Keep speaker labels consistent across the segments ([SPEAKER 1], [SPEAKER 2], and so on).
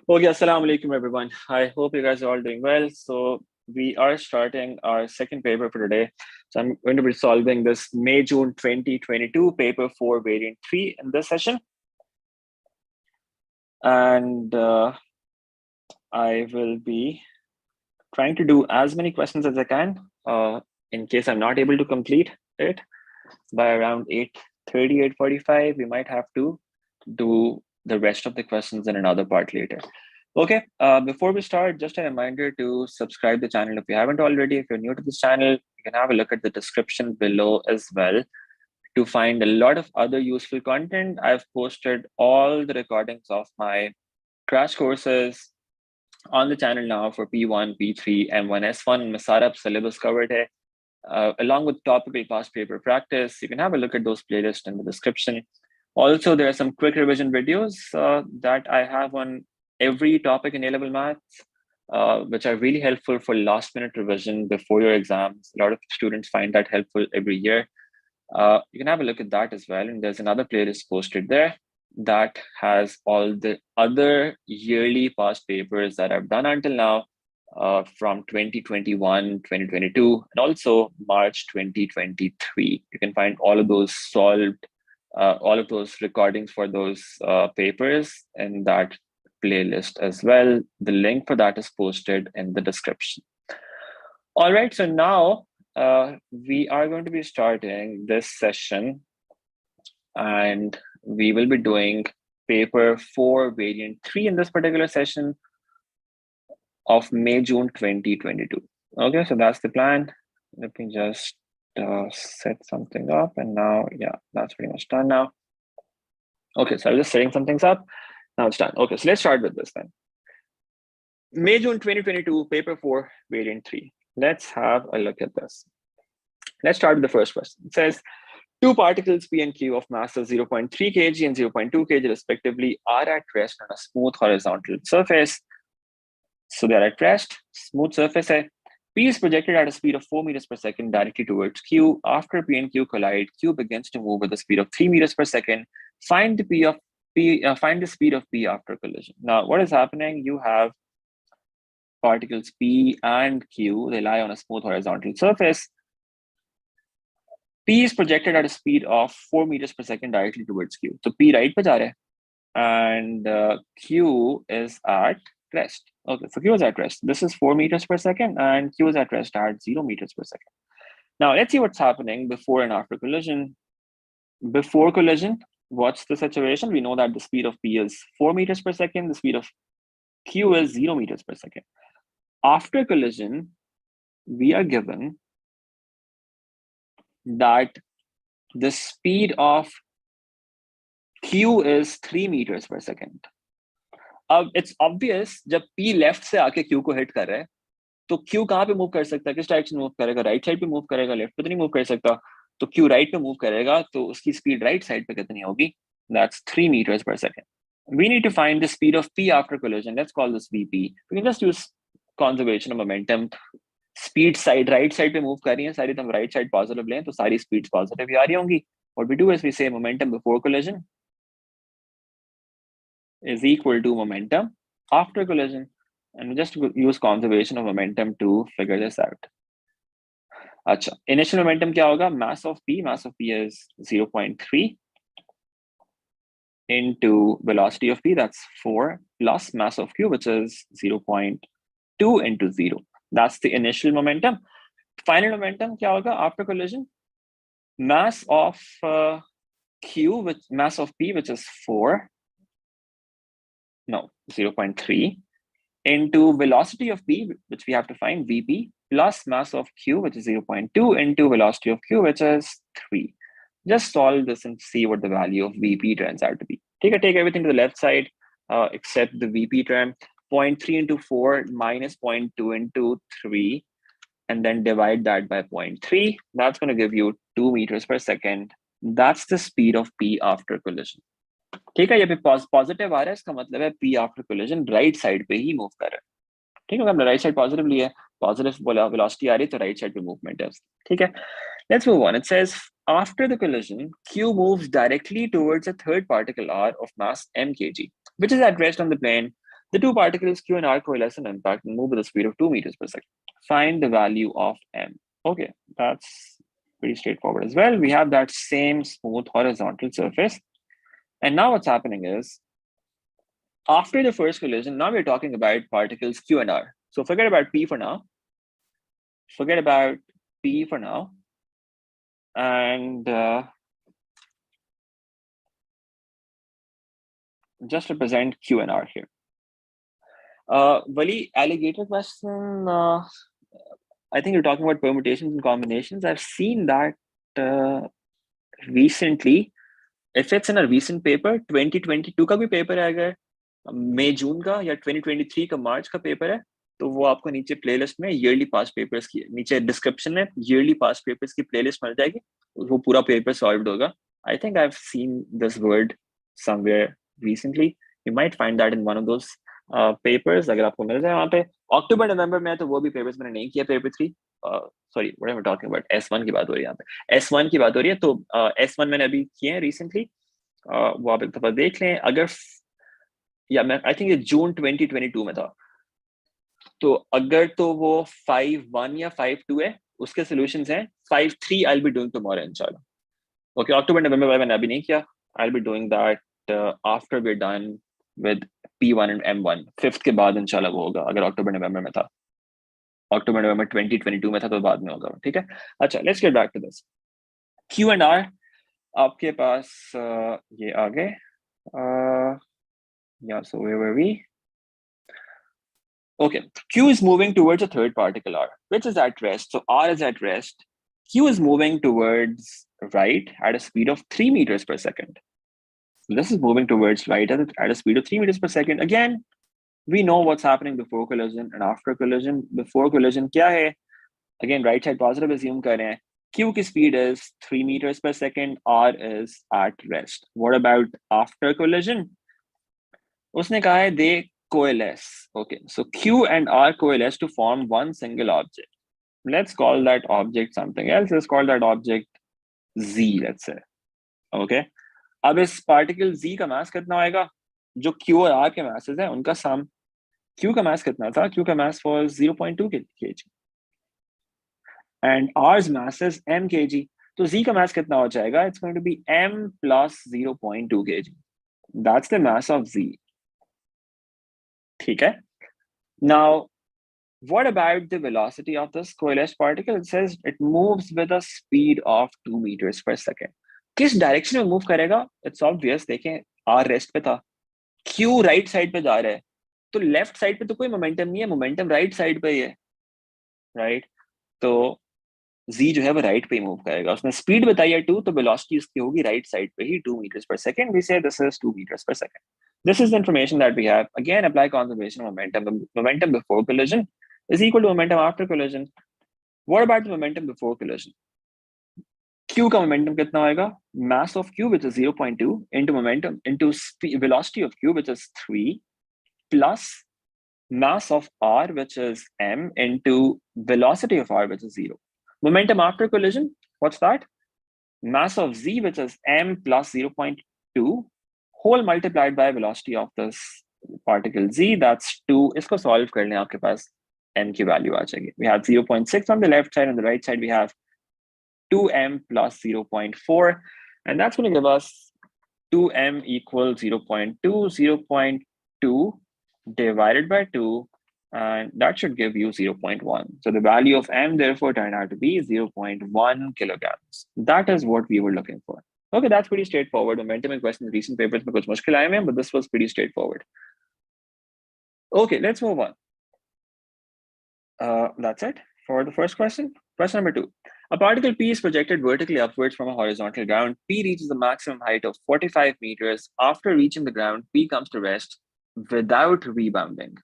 [SPEAKER 1] Okay, assalamu alaikum everyone. I hope you guys are all doing well. So we are starting our second paper for today. So I'm going to be solving this May-June 2022 paper 4 variant 3 in this session. And I will be trying to do as many questions as I can in case I'm not able to complete it by around 8:30, 8:45. We might have to do the rest of the questions in another part later. Okay, before we start, just a reminder to subscribe the channel if you haven't already. If you're new to this channel, you can have a look at the description below as well to find a lot of other useful content. I've posted all the recordings of my crash courses on the channel now for P1, P3, M1, S1, Masarab syllabus covered hai. Along with topical past paper practice. You can have a look at those playlists in the description. Also, there are some quick revision videos that I have on every topic in A-level maths, which are really helpful for last minute revision before your exams. A lot of students find that helpful every year. You can have a look at that as well. And there's another playlist posted there that has all the other yearly past papers that I've done until now from 2021, 2022, and also March 2023. You can find all of those solved, all of those recordings for those papers in that playlist as well. The link for that is posted in the description. All right, so now we are going to be starting this session and we will be doing paper 4 variant 3 in this particular session of May-June 2022. Okay, so that's the plan. Let me just set something up and now, yeah, that's pretty much done now. Okay, so I was just setting some things up. Now it's done. Okay, so let's start with this then. May-June 2022, paper 4, variant 3. Let's have a look at this. Let's start with the first question. It says, two particles P and Q of mass of 0.3 kg and 0.2 kg respectively are at rest on a smooth horizontal surface. So they are at rest, smooth surface hai. P is projected at a speed of 4 meters per second directly towards Q. After P and Q collide, Q begins to move with a speed of 3 meters per second. Find the speed of P after collision. Now, what is happening? You have particles P and Q. They lie on a smooth horizontal surface. P is projected at a speed of 4 meters per second directly towards Q. So P right pe ja raha hai, and Q is at rest. Okay, so Q is at rest. This is 4 meters per second and Q is at rest at 0 meters per second. Now let's see what's happening before and after collision. Before collision, what's the situation? We know that the speed of P is 4 meters per second. The speed of Q is 0 meters per second. After collision, we are given that the speed of Q is 3 meters per second. It's obvious जब P left से आके Q को hit कर रहा है तो Q कहाँ पे move कर सकता है? किस direction move करेगा? Right side पे move करेगा, left पे तो नहीं move कर सकता. तो Q right पे move करेगा तो उसकी speed right side पे कितनी होगी? That's 3 meters per second. We need to find the speed of P after collision. Let's call this VP. We can just use conservation of momentum. Speed side right side पे move कर रही हैं सारी, तो हम right side positive लें तो सारी speeds positive ही आ रही होंगी. What we do is we say momentum before collision is equal to momentum after collision, and we just use conservation of momentum to figure this out. Acha, initial momentum kya hoga? Mass of P is 0.3 into velocity of P, that's 4, plus mass of Q, which is 0.2 into 0. That's the initial momentum. Final momentum kya hoga after collision? Mass of Q with mass of P, which is 0.3 into velocity of P, which we have to find, VP, plus mass of Q, which is 0.2, into velocity of Q, which is 3. Just solve this and see what the value of VP turns out to be. Take everything to the left side, except the VP term. 0.3 into 4 minus 0.2 into 3, and then divide that by 0.3. That's going to give you 2 meters per second. That's the speed of P after collision. ठीक है, ये पे positive आ रहा है, इसका मतलब है P after collision right side पे ही मूव कर रहा है. ठीक है, हमने राइट साइड पॉजिटिव लिया है, पॉजिटिव वेलोसिटी आ रही है तो राइट साइड पे मूवमेंट है. ठीक है, let's move on. It says after the collision, Q moves directly towards a third particle R of mass m kg, which is at rest on the plane. The two particles Q and R coalesce and impact and move with a speed of 2 meters per second. Find the value of m. Okay, that's pretty straightforward as well. We have that same smooth horizontal surface. And now what's happening is, after the first collision, now we're talking about particles Q and R. So forget about P for now. Forget about P for now. And just represent Q and R here. Wali, alligator question. I think you're talking about permutations and combinations. I've seen that recently. If it's in a recent paper, 2022 का भी paper है, अगर मई जून का या 2023 का मार्च का paper है, तो वो आपको नीचे प्लेलिस्ट में yearly past papers की नीचे डिस्क्रिप्शन में yearly past papers की प्लेलिस्ट मिल जाएगी, वो पूरा पेपर सॉल्व्ड होगा. I think I've seen this word somewhere recently. You might find that in one of those papers. अगर आपको मिल जाए वहाँ पे अक्टूबर नवंबर में, तो वो भी पेपर्स मैंने नहीं किया. Paper 3 sorry, what am I talking about? S1 की बात हो रही है यहाँ पे, S1 की बात हो रही है. तो S1 मैंने अभी किए हैं रिसेंटली, वो आप एक दफा देख लें. अगर या मैं आई थिंक ये जून 2022 में था, तो अगर तो वो 5.1 या 5.2 है, उसके सॉल्यूशंस हैं. 5.3 I will be doing tomorrow इंशाल्लाह. ओके, अक्टूबर नवंबर मैंने अभी नहीं किया. I will be doing that after we are done with P1 and M1. 5th के बाद इंशाल्लाह वो होगा. अगर अक्टूबर नवंबर में था, अक्टूबर नवंबर 2022 में था, तो बाद में होगा. ठीक है, अच्छा, let's get back to this. Q and R आपके पास ये आ गए. Yeah, so where were we? Okay, Q is moving towards a third particle R, which is at rest. So R is at rest. Q is moving towards right at a speed of 3 meters per second. So this is moving towards right at a speed of 3 meters per second. Again, we know what's happening before collision and after collision. Before collision क्या है? Again, right side positive assume कर रहे हैं. Q की speed is 3 meters per second. R is at rest. What about after collision? उसने कहा है they coalesce. Okay, so Q and R coalesce to form one single object. Let's call that object something else. Let's call that object Z, let's say. Okay, अब इस particle Z का mass कितना आएगा? जो Q और R के masses हैं उनका sum. Q का mass कितना था? Q का mass was 0.2 kg and R's mass is m kg. तो Z का mass कितना हो जाएगा? It's going to be m plus 0.2 kg. That's the mass of Z. ठीक है. Now, what about the velocity of this coalesced particle? It says it moves with a speed of 2 meters per second. किस direction में move करेगा? It's obvious. देखें, R rest पे था, Q right side पे जा रहा है, तो लेफ्ट साइड पे तो कोई मोमेंटम नहीं है, मोमेंटम राइट साइड पे ही है, राइट? तो Z जो है वो राइट पे ही मूव करेगा. उसने स्पीड बताई है 2, तो वेलोसिटी उसकी होगी राइट साइड पे ही 2 meters per second. We say this is 2 meters per second. This is the information that we have. Again, apply conservation of momentum. Momentum before collision is equal to momentum after collision. What about the momentum before collision? Q का momentum कितना होएगा? Mass of Q, which is 0.2, into momentum, into velocity of Q, which is 3, plus mass of R, which is m, into velocity of R, which is 0. Momentum after collision, what's that? Mass of Z, which is m plus 0.2, whole multiplied by velocity of this particle Z, that's 2. इसको solve कर लें, आपके पास m की value आ जाएगी. We have 0.6 on the left side, on the right side we have 2m plus 0.4, and that's going to give us 2m equals 0.2, 0.2 divided by 2, and that should give you 0.1. So the value of m therefore turned out to be 0.1 kilograms. That is what we were looking for. Okay, that's pretty straightforward. Momentum in question in recent papers में कुछ मुश्किल आए हैं, but this was pretty straightforward. Okay, let's move on. That's it. for the first question. Question number 2. A particle P is projected vertically upwards from a horizontal ground. P reaches the maximum height of 45 meters. After reaching the ground, P comes to rest without rebounding.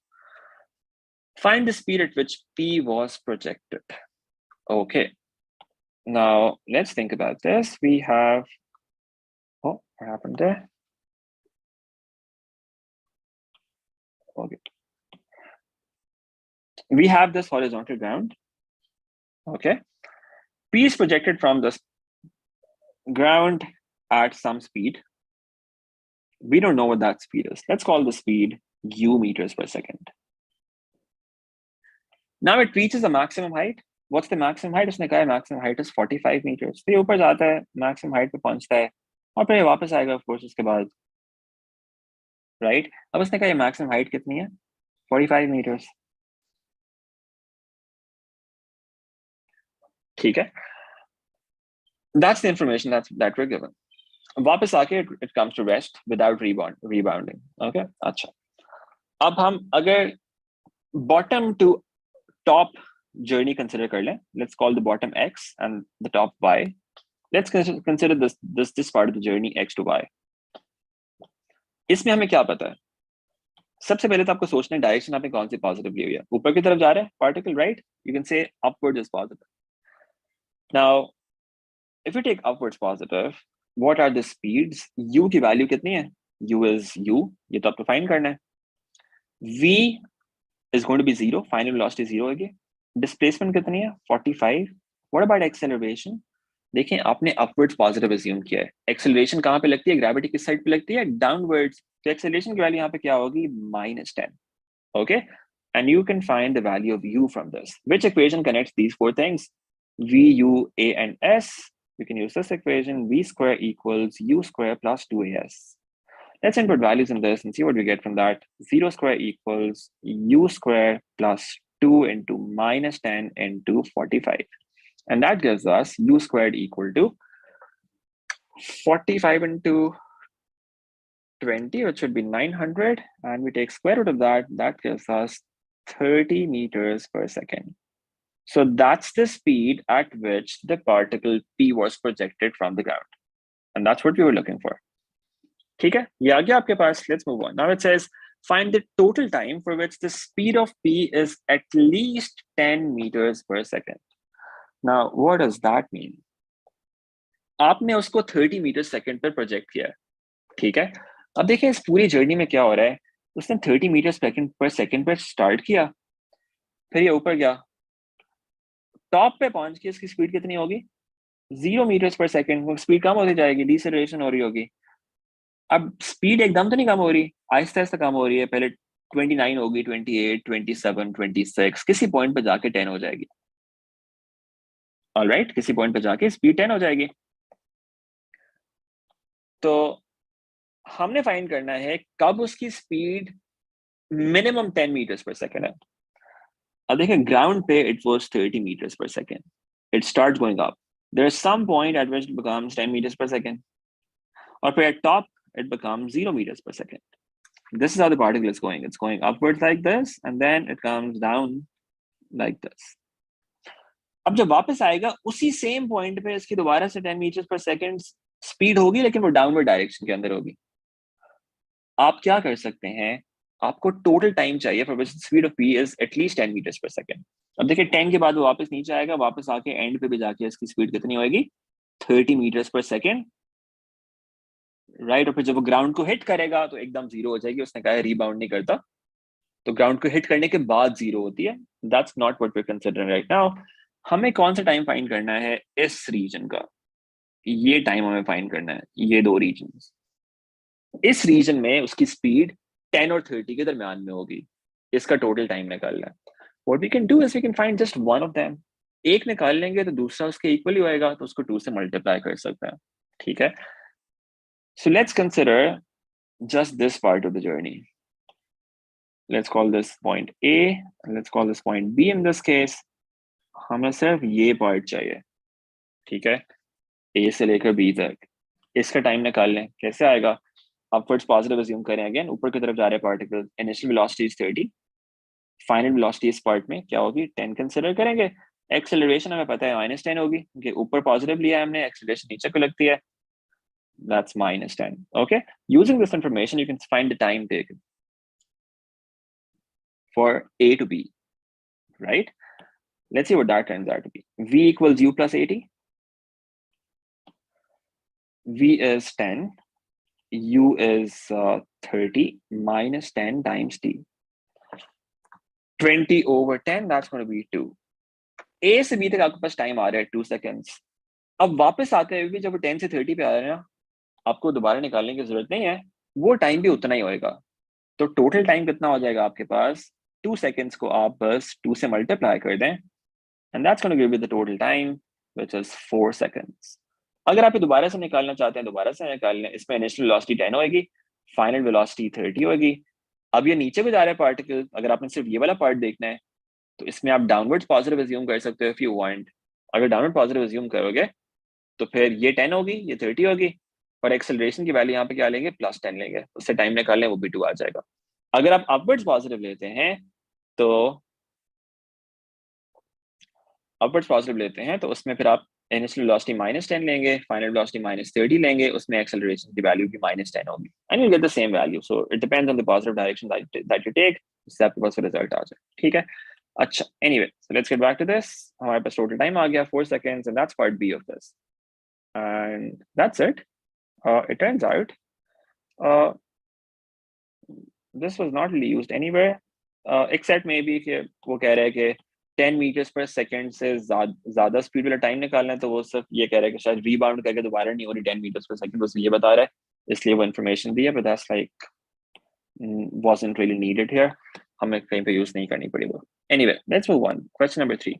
[SPEAKER 1] Find the speed at which P was projected. Okay. Now, let's think about this. We have, oh, what happened there? Okay. We have this horizontal ground. Okay. P is projected from the ground at some speed. We don't know what that speed is. Let's call the speed u meters per second. Now it reaches the maximum height. What's the maximum height? उसने कहा maximum height is 45 meters. तो ये ऊपर जाता है, maximum height पे पहुंचता है, और फिर ये वापस आएगा of course उसके बाद, right? अब उसने कहा ये maximum height कितनी है? 45 meters. ठीक है? That's the information that we're given. वापस आके it comes to rest without rebounding. Okay? अच्छा. अब हम अगर bottom to top journey consider कर लें, let's call the bottom x and the top y. Let's consider this part of the journey x to y. इसमें हमें क्या पता है? सबसे पहले तो आपको सोचना है डायरेक्शन आपने कौन सी पॉजिटिव ली हुई है. ऊपर की तरफ जा रहा है particle, right? You can say upwards is positive. Now, if you take upwards positive, what are the speeds? U की वैल्यू कितनी है? U is U. ये तो आपको फाइंड करना है. V is going to be 0. Final velocity 0 होगी. Displacement कितनी है? 45. What about acceleration? देखें, आपने upwards positive assume किया है. Acceleration कहाँ पे लगती है? Gravity किस side पे लगती है? Downwards. तो acceleration की वैल्यू यहाँ पे क्या होगी? -10. Okay? And you can find the value of U from this. Which equation connects these four things? V, U, A, and S. You can use this equation. V square equals U square plus 2AS. Let's input values in this and see what we get from that. 0 square equals U square plus 2 into -10 into 45. And that gives us U squared equal to 45 into 20, which should be 900. And we take square root of that. That gives us 30 meters per second. So that's the speed at which the particle P was projected from the ground. And that's what we were looking for. ठीक है, ये आ गया आपके पास. Let's move on. Now it says, find the total time for which the speed of P is at least 10 meters per second. Now, what does that mean? आपने उसको 30 metre second पर project किया है, ठीक है? अब देखिए इस पूरी जर्नी में क्या हो रहा है. उसने 30 मीटर पर सेकेंड पर स्टार्ट किया, फिर ये ऊपर गया, टॉप पे पहुंच के इसकी स्पीड कितनी होगी? 0 मीटर्स पर सेकेंड. स्पीड कम होती जाएगी, डिसेलरेशन हो रही होगी. अब स्पीड एकदम तो नहीं कम हो रही, आहिस्ता आहिस्ता कम हो रही है. पहले 29 होगी, 28, 27, 26, किसी पॉइंट पे जाके 10 हो जाएगी. ऑलराइट, किसी पॉइंट पे जाके स्पीड 10 हो जाएगी. तो हमने फाइंड करना है कब उसकी स्पीड मिनिमम 10 मीटर्स पर सेकेंड है. अब देखिए ग्राउंड पे it was 30 meters per second. It starts going up. There's some point at which it becomes 10 meters per second. Or at top, it becomes 0 meters per second. This is how the particle is going. It's going upwards like this, and then it comes down like this. अब जब वापस आएगा उसी same point पे इसकी दोबारा से 10 meters per second speed होगी, लेकिन वो डाउनवर्ड डायरेक्शन के अंदर होगी. आप क्या कर सकते हैं? आपको टोटल टाइम चाहिए for which speed of P is at least 10 meters per second. अब देखिए 10 के बाद वो वापस नीचे आएगा, वापस आके एंड पे भी जाके इसकी स्पीड कितनी होगी? 30 meters per second, राइट? और फिर जब वो ग्राउंड को हिट करेगा तो एकदम 0 हो जाएगी. उसने कहा है रीबाउंड नहीं करता, तो ग्राउंड को हिट करने के बाद 0 होती है. That's not what we are considering right now. हमें कौन सा टाइम फाइंड करना है? इस रीजन का, ये टाइम हमें फाइंड करना है. ये दो रीजन, इस रीजन में उसकी स्पीड 10 और 30 के दरमियान में होगी. इसका टोटल टाइम निकालना है. What we can do is we can find just one of them. एक निकाल लेंगे तो दूसरा उसके इक्वल ही होएगा, तो उसको 2 से मल्टीप्लाई कर सकते हैं. ठीक है? So let's consider just this part of the journey. Let's call this point A and let's call this point B in this case. हमें सिर्फ ये पार्ट चाहिए. ठीक है? A से लेकर B तक. इसका टाइम निकाल लें. कैसे आएगा? Upwards positive assume करें अगेन. ऊपर की तरफ जा रहे particle. Initial velocity is 30. Final velocity इस पार्ट में क्या होगी? 10 कंसिडर करेंगे. एक्सेलरेशन हमें पता है -10 होगी क्योंकि ऊपर पॉजिटिव लिया है हमने, एक्सेलरेशन नीचे को लगती है, that's -10. Okay, using this information you can find the time taken for A to B, right? Let's see what that turns out to be. V equals U plus 80. V is 10, U is 30 minus 10 times T. 20 over 10, that's going to be 2. A से B तक आपके पास time आ रहा है 2 seconds. अब वापस आते हुए भी जब 10 से 30 पे आ रहे हैं ना, आपको दोबारा निकालने की जरूरत नहीं है, वो टाइम भी उतना ही होएगा। तो टोटल टाइम कितना हो जाएगा आपके पास, 2 seconds को आप बस 2 से मल्टीप्लाई कर दें, and that's going to give you the total time which is 4 seconds. अगर आप ये दोबारा से निकालना चाहते हैं, दोबारा से निकाल लें। इसमें इनिशियल वेलोसिटी 10 होगी, फाइनल वेलोसिटी 30 होगी। अब ये नीचे को जा रहा है पार्टिकल, अगर आपने सिर्फ ये वाला पार्ट देखना है तो इसमें आप डाउनवर्ड्स पॉजिटिव अज्यूम कर सकते हो इफ यू वांट। अगर डाउनवर्ड पॉजिटिव अज्यूम करोगे तो फिर ये 10 होगी, ये 30 होगी, और एक्सेलरेशन की वैल्यू यहाँ पे क्या लेंगे, +10 लेंगे, उससे टाइम निकालने वो भी 2 आ जाएगा। अगर आप अपवर्ड्स पॉजिटिव लेते हैं तो उसमें फिर आप इनिशियल वेलोसिटी -10 लेंगे, फाइनल वेलोसिटी -30 लेंगे, उसमें एक्सेलरेशन की वैल्यू भी -10 होगी, and you get the same value. So it depends on the positive direction that you take, इससे आपके पास रिजल्ट आ जाए। ठीक है, अच्छा, anyway, so let's get back to this. हमारे पास टोटल टाइम आ गया 4 seconds, and that's part B of this, and that's it. It turns out this was not really used anywhere, except maybe कि वो कह रहा है कि 10 meters per second से ज़्यादा स्पीड वाला टाइम निकालना है, तो वो सिर्फ ये कह रहा है कि शायद रीबाउंड करके दोबारा नहीं हो रही 10 meters per second, बस ये बता रहा है, इसलिए वो इन्फॉर्मेशन दी है, but that's like wasn't really needed here, हमें कहीं पे यूज नहीं करनी पड़ी वो। Anyway, let's move on. Question number 3.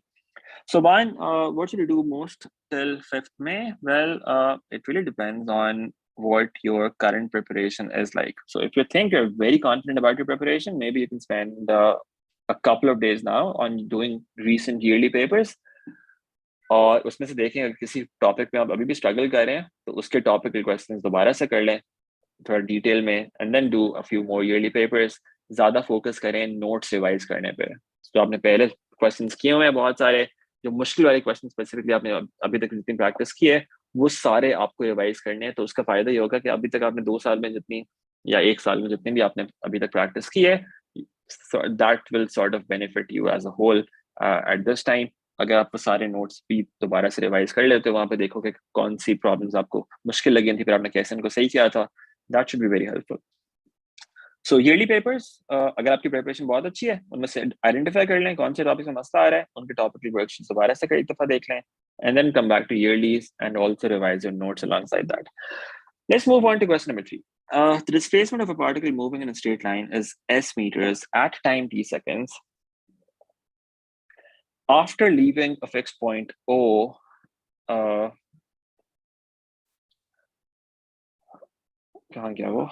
[SPEAKER 1] So Ban, what should you do most till 5th May? Well, it really depends on what your current preparation is like. So if you think you're very confident about your preparation, maybe you can spend a couple of days now on doing recent yearly papers. और उसमें से देखें अगर किसी topic पे आप अभी भी स्ट्रगल कर रहे हैं तो उसके टॉपिक के क्वेश्चंस दोबारा से कर लें थोड़ा डिटेल में, and then do a few more yearly papers. ज़्यादा फोकस करें नोट्स रिवाइज करने पे। तो आपने पहले क्वेश्चंस किए हुए हैं बहुत सारे, जो मुश्किल वाले क्वेश्चन स्पेसिफिकली आपने अभी तक जितनी प्रैक्टिस की है वो सारे आपको रिवाइज करने हैं। तो उसका फायदा ये होगा कि अभी तक आपने 2 साल में जितनी या 1 साल में जितनी भी आपने अभी तक प्रैक्टिस की है, that will sort of benefit you as a whole at this time. अगर आप सारे नोट्स भी दोबारा से रिवाइज कर लेते हो, वहां पे देखोगे कौन सी प्रॉब्लम्स आपको मुश्किल लगी थी, फिर आपने कैसे इनको सही किया था। That should be very helpful. So yearly papers, अगर आपकी प्रिपरेशन बहुत अच्छी है, उनमें से आइडेंटिफाई कर लें कौन से टॉपिक में मसला आ रहा है, उनके टॉपिक वर्कशीट दोबारा से एक दफा देख लें, and then come back to yearlies and also revise your notes alongside that. Let's move on to question number 3. The displacement of a particle moving in a straight line is s meters at time t seconds. After leaving a fixed point O, कहाँ गया वो?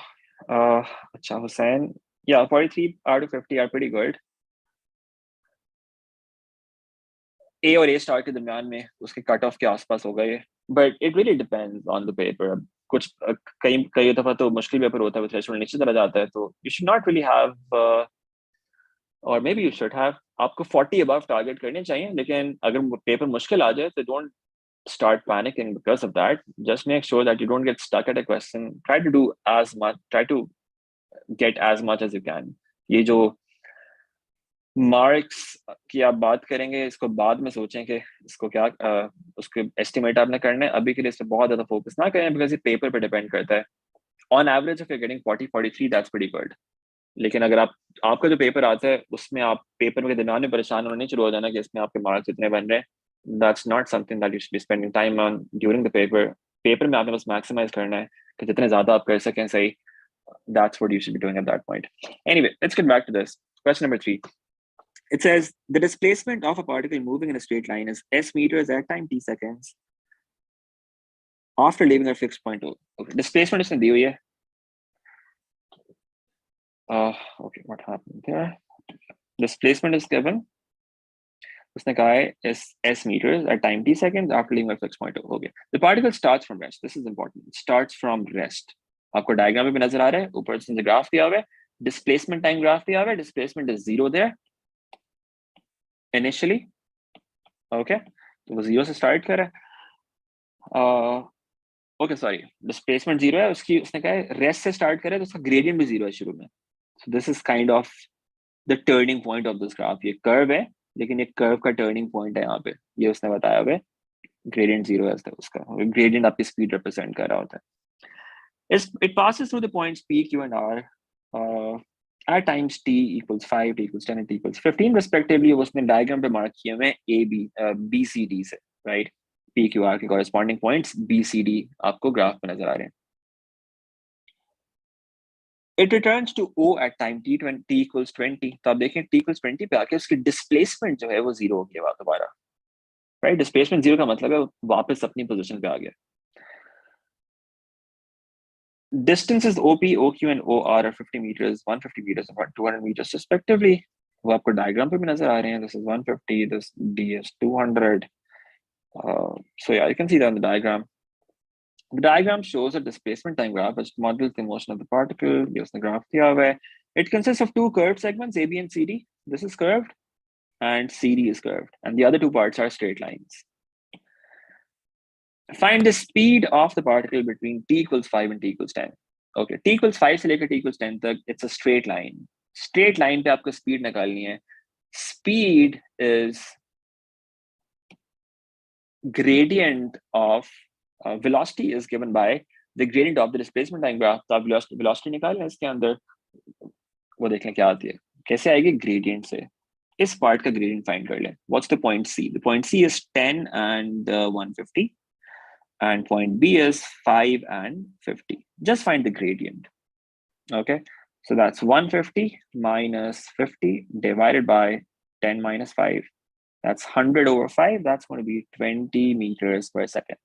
[SPEAKER 1] अच्छा Hussain, yeah, 43 out of 50 are pretty good. A और A star के दरमियान में उसके cut off के आसपास होगा ये, but it really depends on the paper. कुछ कई दफा तो मुश्किल पेपर होता है, थ्रेशोल्ड नीचे चला जाता है, तो you should not really have, और may be you should have, आपको 40 अबव टारगेट करने चाहिए। लेकिन अगर पेपर मुश्किल आ जाए तो don't start panicking because of that. Just make sure that you don't get stuck at a question. Try to do as much, try to get as much as you can. ये जो marks की आप बात करेंगे, इसको बाद में सोचें कि इसको क्या उसके एस्टिमेट आपने करना है। अभी के लिए इस पर बहुत ज़्यादा फोकस ना करें, बिकॉज ये पेपर पे डिपेंड करता है। On average if you getting 40-43 that's pretty good. लेकिन अगर आपका जो पेपर आता है उसमें आप पेपर के दरमियान में परेशान होने शुरू हो जाना कि इसमें आपके मार्क्स इतने बन रहे हैं, that's not something that you should be spending time on during the paper. Paper में आपने बस मैक्सिमाइज करना है कि जितने ज़्यादा आप कर सकें सही। That's what you should be doing at that point. Anyway, let's get back to this question number 3. It says the displacement of a particle moving in a straight line is s meters at time t seconds after leaving a fixed point O. Okay, displacement is दी हुई है. Okay, what happened there? Displacement is given. उसने कहा है is s meters at time t seconds after leaving a fixed point O. Okay, the particle starts from rest. This is important. It starts from rest. आपको diagram में भी नजर आ रहा है, ऊपर से ग्राफ दिया हुआ है, displacement time ग्राफ दिया हुआ है, displacement is 0 there initially, okay, तो वो 0 से स्टार्ट कर रहा है। ओके सॉरी, डिस्प्लेसमेंट 0 है, उसकी उसने कहा है रेस्ट से स्टार्ट करे तो उसका ग्रेडियंट भी 0 है शुरू में। So this is kind of the turning point of this graph. ये कर्व है, लेकिन ये कर्व का टर्निंग पॉइंट है यहाँ पे, ये उसने बताया हुआ है। ग्रेडियंट 0 है उसका, ग्रेडियंट आपकी स्पीड रिप्रेजेंट कर रहा होता है। It passes through the points P, Q, and R at times t equals 5, t equals 10, and t equals 15 respectively। उसने डायग्राम पे मार्क किए हुए A, B, C, D से, राइट? P, Q, R के corresponding points B, C, D आपको graph पे नजर आ रहे हैं। It returns to O at time t equals 20। तो आप देखें t equals 20 पे आके उसकी डिस्प्लेसमेंट जो है वो 0 हो गया दोबारा, राइट? डिस्प्लेसमेंट 0 का मतलब है वापस अपनी पोजीशन पे आ गया। Distances OP, OQ, and OR are 50 meters, 150 meters, and 200 meters respectively। वो आपको डायग्राम पे भी नजर आ रहे हैं। This is 150, this D is 200। So yeah, you can see that in the diagram. The diagram shows a displacement time graph which models the motion of the particle। ये उसने graph दिया हुआ है। It consists of two curved segments, AB and CD। This is curved and CD is curved, and the other two parts are straight lines। Find the speed of the particle between t equals 5 and t equals 10। Okay, t equals 5 से लेकर t equals 10 तक it's a straight line। Straight line पे आपको speed निकालनी है। Speed is gradient of velocity is given by the gradient of the displacement time graph। तो आप velocity निकाल लें इसके अंदर, वो देख लें क्या आती है। कैसे आएगी? gradient से। इस part का gradient find कर लें। What's the point C? The point C is 10 and 150। and point B is 5 and 50. Just find the gradient. Okay, so that's 150 minus 50 divided by 10 minus 5. That's 100 over 5. That's going to be 20 meters per second.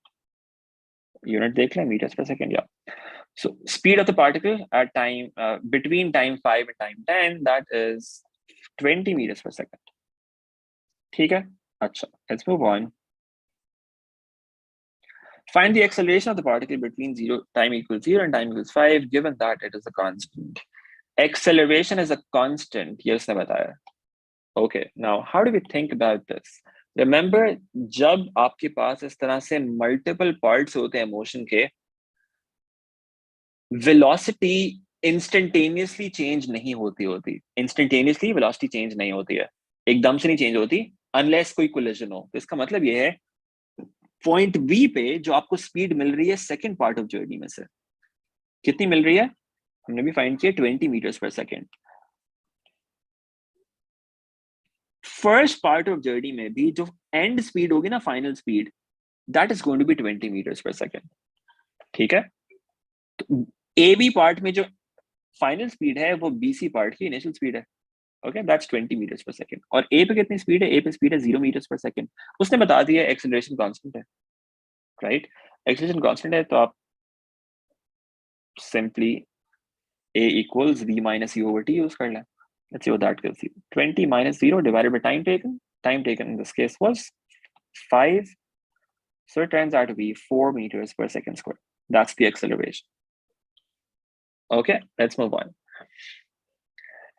[SPEAKER 1] Unit dekh le, meters per second, yeah. So speed of the particle at time between time 5 and time 10, that is 20 meters per second. ठीक है? अच्छा, let's move on. Find the acceleration of the particle between time equals 0 and time equals 5, given that it is a constant। Acceleration is a constant, yes ने बताया। Okay, now how do we think about this? Remember, जब आपके पास इस तरह से multiple parts होते हैं motion के, velocity instantaneously change नहीं होती। Instantaneously velocity change नहीं होती है, एकदम से नहीं change होती, unless कोई collision हो। तो इसका मतलब ये है पॉइंट बी पे जो आपको स्पीड मिल रही है सेकंड पार्ट ऑफ जर्नी में से, कितनी मिल रही है? हमने भी फाइंड किया 20 meters per second। First part of journey में भी जो एंड स्पीड होगी ना, final speed, that is going to be 20 meters per second। ठीक है? तो ए बी पार्ट में जो फाइनल स्पीड है वो बीसी पार्ट की इनिशियल स्पीड है। Okay, that's 20 meters per second। और ए पे कितनी स्पीड है? ए पे स्पीड है 0 meters per second। उसने बता दिया एक्सेलरेशन कांस्टेंट है, राइट? एक्सेलरेशन कांस्टेंट है तो आप simply a equals v minus u over t use कर लें। Let's see what that gives you। 20 minus 0 divided by time taken। Time taken in this case was 5, so it turns out to be 4 meters per second square। That's the acceleration। Okay, let's move on।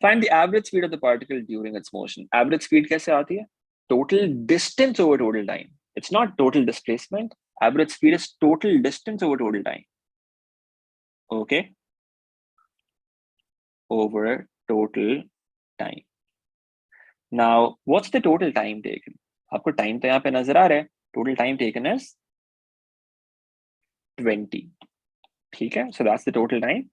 [SPEAKER 1] Find the average speed of the particle during its motion। Average speed कैसे आती है? Total distance over total time। It's not total displacement। Average speed is total distance over total time। Okay, over total time। Now, what's the total time taken? आपको time तो यहाँ पे नजर आ रहा है। Total time taken is 20। ठीक है? So that's the total time।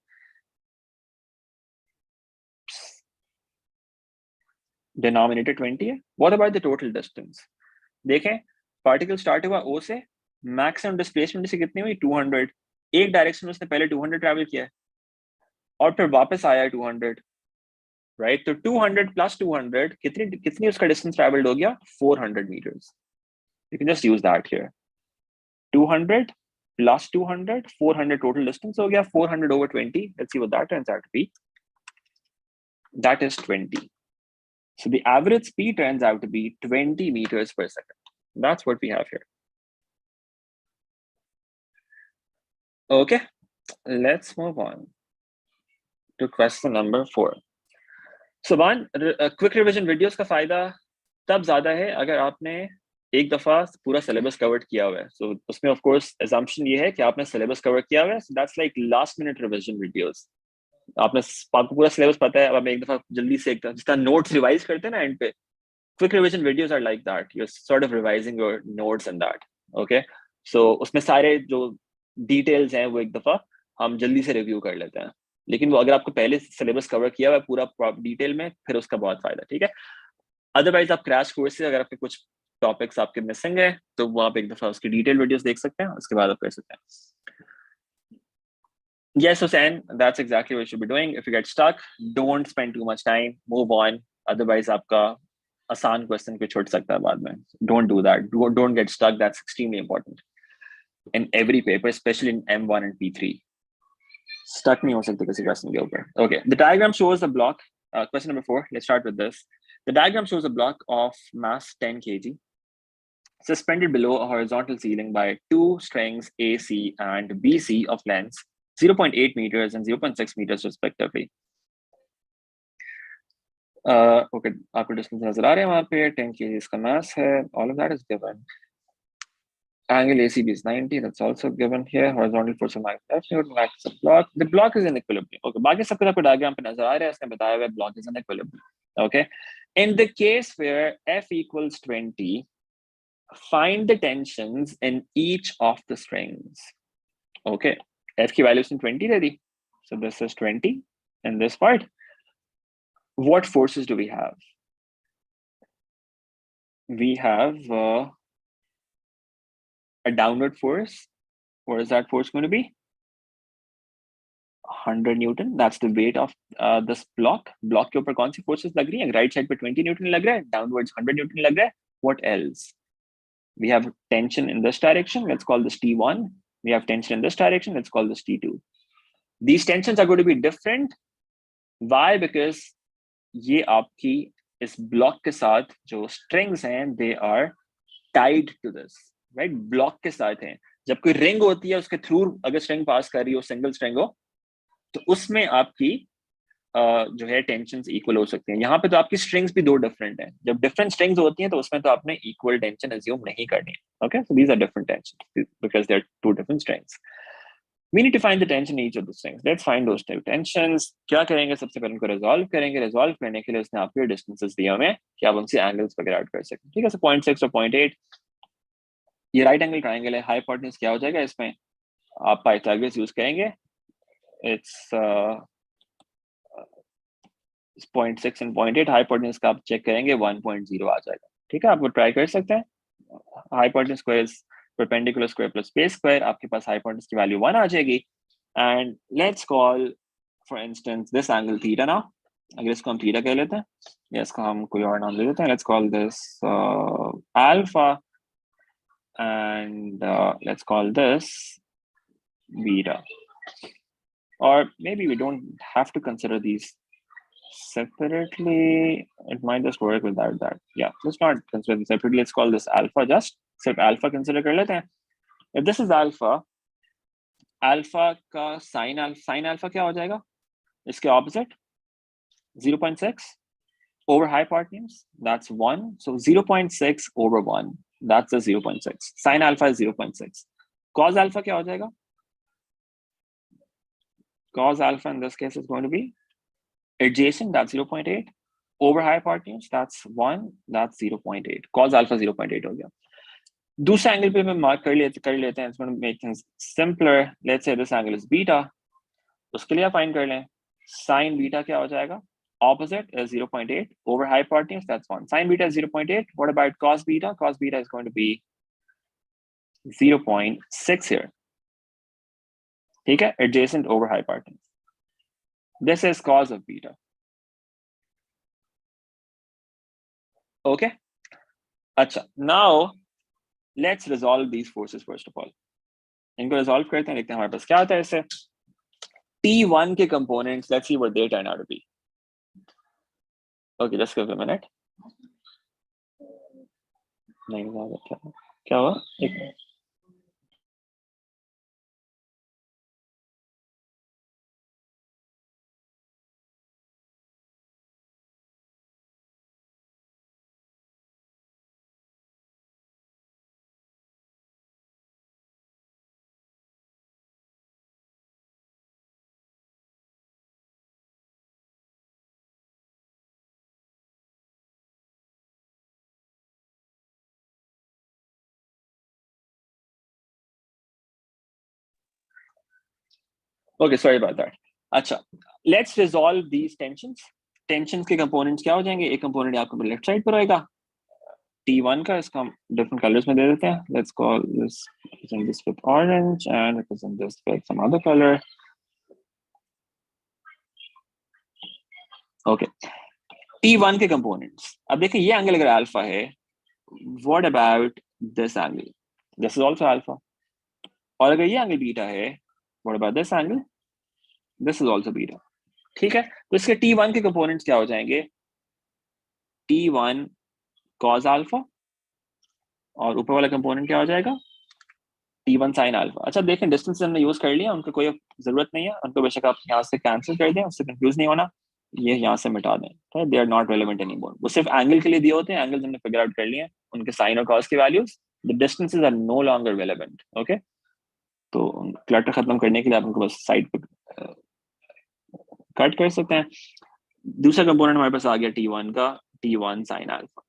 [SPEAKER 1] Denominator 20 है। What about the total distance? देखें, particle start हुआ O से, maximum displacement से कितनी हुई? 200। एक डायरेक्शन में उसने पहले 200 ट्रैवल किया है और फिर वापस आया 200, राइट? तो 200 plus 200 कितनी उसका डिस्टेंस ट्रैवल्ड हो गया? 400 meters। You can just use that here। 200 plus 200, 400 total distance हो गया। 400 over 20, let's see what that turns out to be। That is 20। So the average speed turns out to be 20 meters per second। That's what we have here। Okay, let's move on to question number 4। So one, quick revision videos का फायदा तब ज्यादा है अगर आपने एक दफा पूरा सिलेबस कवर किया हुआ है, सो उसमें ऑफ कोर्स assumption ये है कि आपने सिलेबस कवर किया हुआ है, so that's like last minute revision videos. आपको पूरा सिलेबस पता है, अब आप एक दफा जल्दी से एक जितना नोट्स रिवाइज करते हैं ना एंड पे, quick revision videos are like that, you are sort of revising your notes and that. Okay, so उसमें सारे जो डिटेल्स हैं वो एक दफा हम जल्दी से रिव्यू कर लेते हैं, लेकिन वो अगर आपको पहले सिलेबस कवर किया हुआ है पूरा डिटेल में, फिर उसका बहुत फायदा. ठीक है, अदरवाइज आप क्रैश कोर्स से अगर आपके कुछ टॉपिक्स आपके मिसिंग है तो वो आप एक दफा उसकी डिटेल वीडियोस देख सकते हैं, उसके बाद आप कर सकते हैं. Yes, Hussein, that's exactly what you should be doing. If you get stuck, don't spend too much time, move on. Otherwise आपका आसान क्वेश्चन पे छूट सकता है बाद में. Don't do that. Don't get stuck. That's extremely important in every paper, especially in M1 and P3. Stuck नहीं हो सकते किसी क्वेश्चन के ऊपर. Okay, the diagram shows a block. Question number 4. Let's start with this. The diagram shows a block of mass 10 kg suspended below a horizontal ceiling by two strings AC and BC of lengths 0.8 meters and 0.6 meters respectively. Okay, आपको distance नजर आ रहे हैं वहां पे, 10 kg इसका मास है, all of that is given. Angle ACB is 90, that's also given here. Horizontal force of F Newton acts as a block. The block is in equilibrium. Okay, बाकी सब कुछ आपको डायग्राम पे नजर आ रहा है, इसने बताया हुआ block is in equilibrium. Okay, in the case where F equals 20, find the tensions in each of the strings. Okay, F की value is 20 ready. So this is 20 in this part. What forces do we have? We have a downward force. What is that force going to be? 100 Newton. That's the weight of this block. Block के ऊपर कौन सी forces लग रही हैं? Right side पे 20 Newton लग रहा है, downwards 100 Newton लग रहा है. What else? We have tension in this direction. Let's call this T1. We have tension in this direction. Let's call this T2. These tensions are going to be different. Why? Because ये आपकी इस block के साथ जो strings हैं, they are tied to this, right? Block के साथ हैं. जब कोई रिंग होती है उसके थ्रू अगर स्ट्रिंग पास कर रही हो, सिंगल स्ट्रिंग हो, तो उसमें आपकी जो है टेंशंस इक्वल हो सकते हैं. यहाँ पे तो आपकी स्ट्रिंग्स भी दो डिफरेंट हैं. जब डिफरेंट स्ट्रिंग्स होती हैं तो उसमें तो आपने इक्वल टेंशन अज्यूम नहीं करनी है. Okay, so these are different tension because they are two different strings. We need to find the tension in each of those things. Let's find those two tensions. क्या करेंगे? सबसे पहले उनको resolve करेंगे. Resolve करने के लिए उसने आपको डिस्टेंसेस दिए हुए हैं कि आप उनसे एंगल्स वगैरह ऐड कर सकें. ठीक है, सो 0.6 और 0.8 ये राइट एंगल ट्रायंगल है. हाइपोटेन्यूज क्या हो जाएगा इसमें? आप पाइथागोरस यूज करेंगे. It's 0.6 and 0.8. हाइपोटेन्यूज का आप चेक करेंगे 1.0 आ जाएगा. ठीक है, आप वो ट्राई कर सकते हैं. Hypotenuse square is perpendicular square plus base square. आपके पास hypotenuse की value 1 आ जाएगी. And let's call, for instance, this angle theta now. अगर इसको हम theta कह लेते हैं, या इसको हम कोई और नाम दे देते हैं. Let's call this alpha, and let's call this beta. Or maybe we don't have to consider these separately. It might just work without that. Yeah, let's not consider them separately. Let's call this alpha just. सिर्फ alpha consider कर लेते हैं. If this is alpha, alpha का sin alpha क्या हो जाएगा? इसके opposite 0.6 over hypotenuse, that's 1. So 0.6 over 1, that's the 0.6. Sin alpha is 0.6. Cos alpha क्या हो जाएगा? Cos alpha in this case is going to be adjacent, that's 0.8 over hypotenuse, that's 1, that's 0.8. Cos alpha 0.8 हो गया. दूसरा एंगल पे मैं mark कर लेते हैं. It's going to make things simpler. Let's say this angle is beta. उसके लिए आप फाइंड कर लें. Sin beta क्या हो जाएगा? Opposite is 0.8 over hypotenuse. That's 1. Sin beta is 0.8. What about cos beta? Cos beta is going to be 0.6 here. ठीक है? Adjacent over hypotenuse. This is cos of beta. Okay? अच्छा. Now let's resolve these forces first of all. इनको resolve करते हैं, देखते हैं हमारे पास क्या आता है इससे. T1 के components, let's see what they turn out to be. Okay, just give a minute. नहीं क्या हुआ? एक minute. Okay, sorry about that. अच्छा, let's resolve these tensions. Tensions के कंपोनेंट्स क्या हो जाएंगे? एक कंपोनेंट आपको लेफ्ट साइड पर होएगा T1 का, इसका हम डिफरेंट कलर्स में दे देते हैं। Let's call this, represent this with orange and represent this with some other color. Okay, T1 के कंपोनेंट्स। अब देखिए ये एंगल अगर अल्फा है, what about this angle? This is also alpha. और अगर ये एंगल बीटा है, what about this angle? This is also beta. ठीक है, तो इसके T1 के कंपोनेंट्स क्या हो जाएंगे? T1 cos अल्फा, और ऊपर वाला कंपोनेंट क्या हो जाएगा? T1 sin alpha. अच्छा देखें, डिस्टेंस हमने यूज कर लिया, उनको कोई जरूरत नहीं है, उनको बेशक आप यहाँ से कैंसिल कर दें, उससे कंफ्यूज नहीं होना। ये यहाँ से मिटा दें, they are not relevant anymore. वो सिर्फ एंगल के लिए दिए होते हैं, एंगल्स हमने फिगर आउट कर लिए हैं, उनके साइन और कॉस की values, the distances are no longer relevant. Okay, तो क्लटर खत्म करने के लिए आप उनको बस साइड पे कट कर सकते हैं। दूसरा कंपोनेंट हमारे पास आ गया T1 का, T1 sin अल्फा।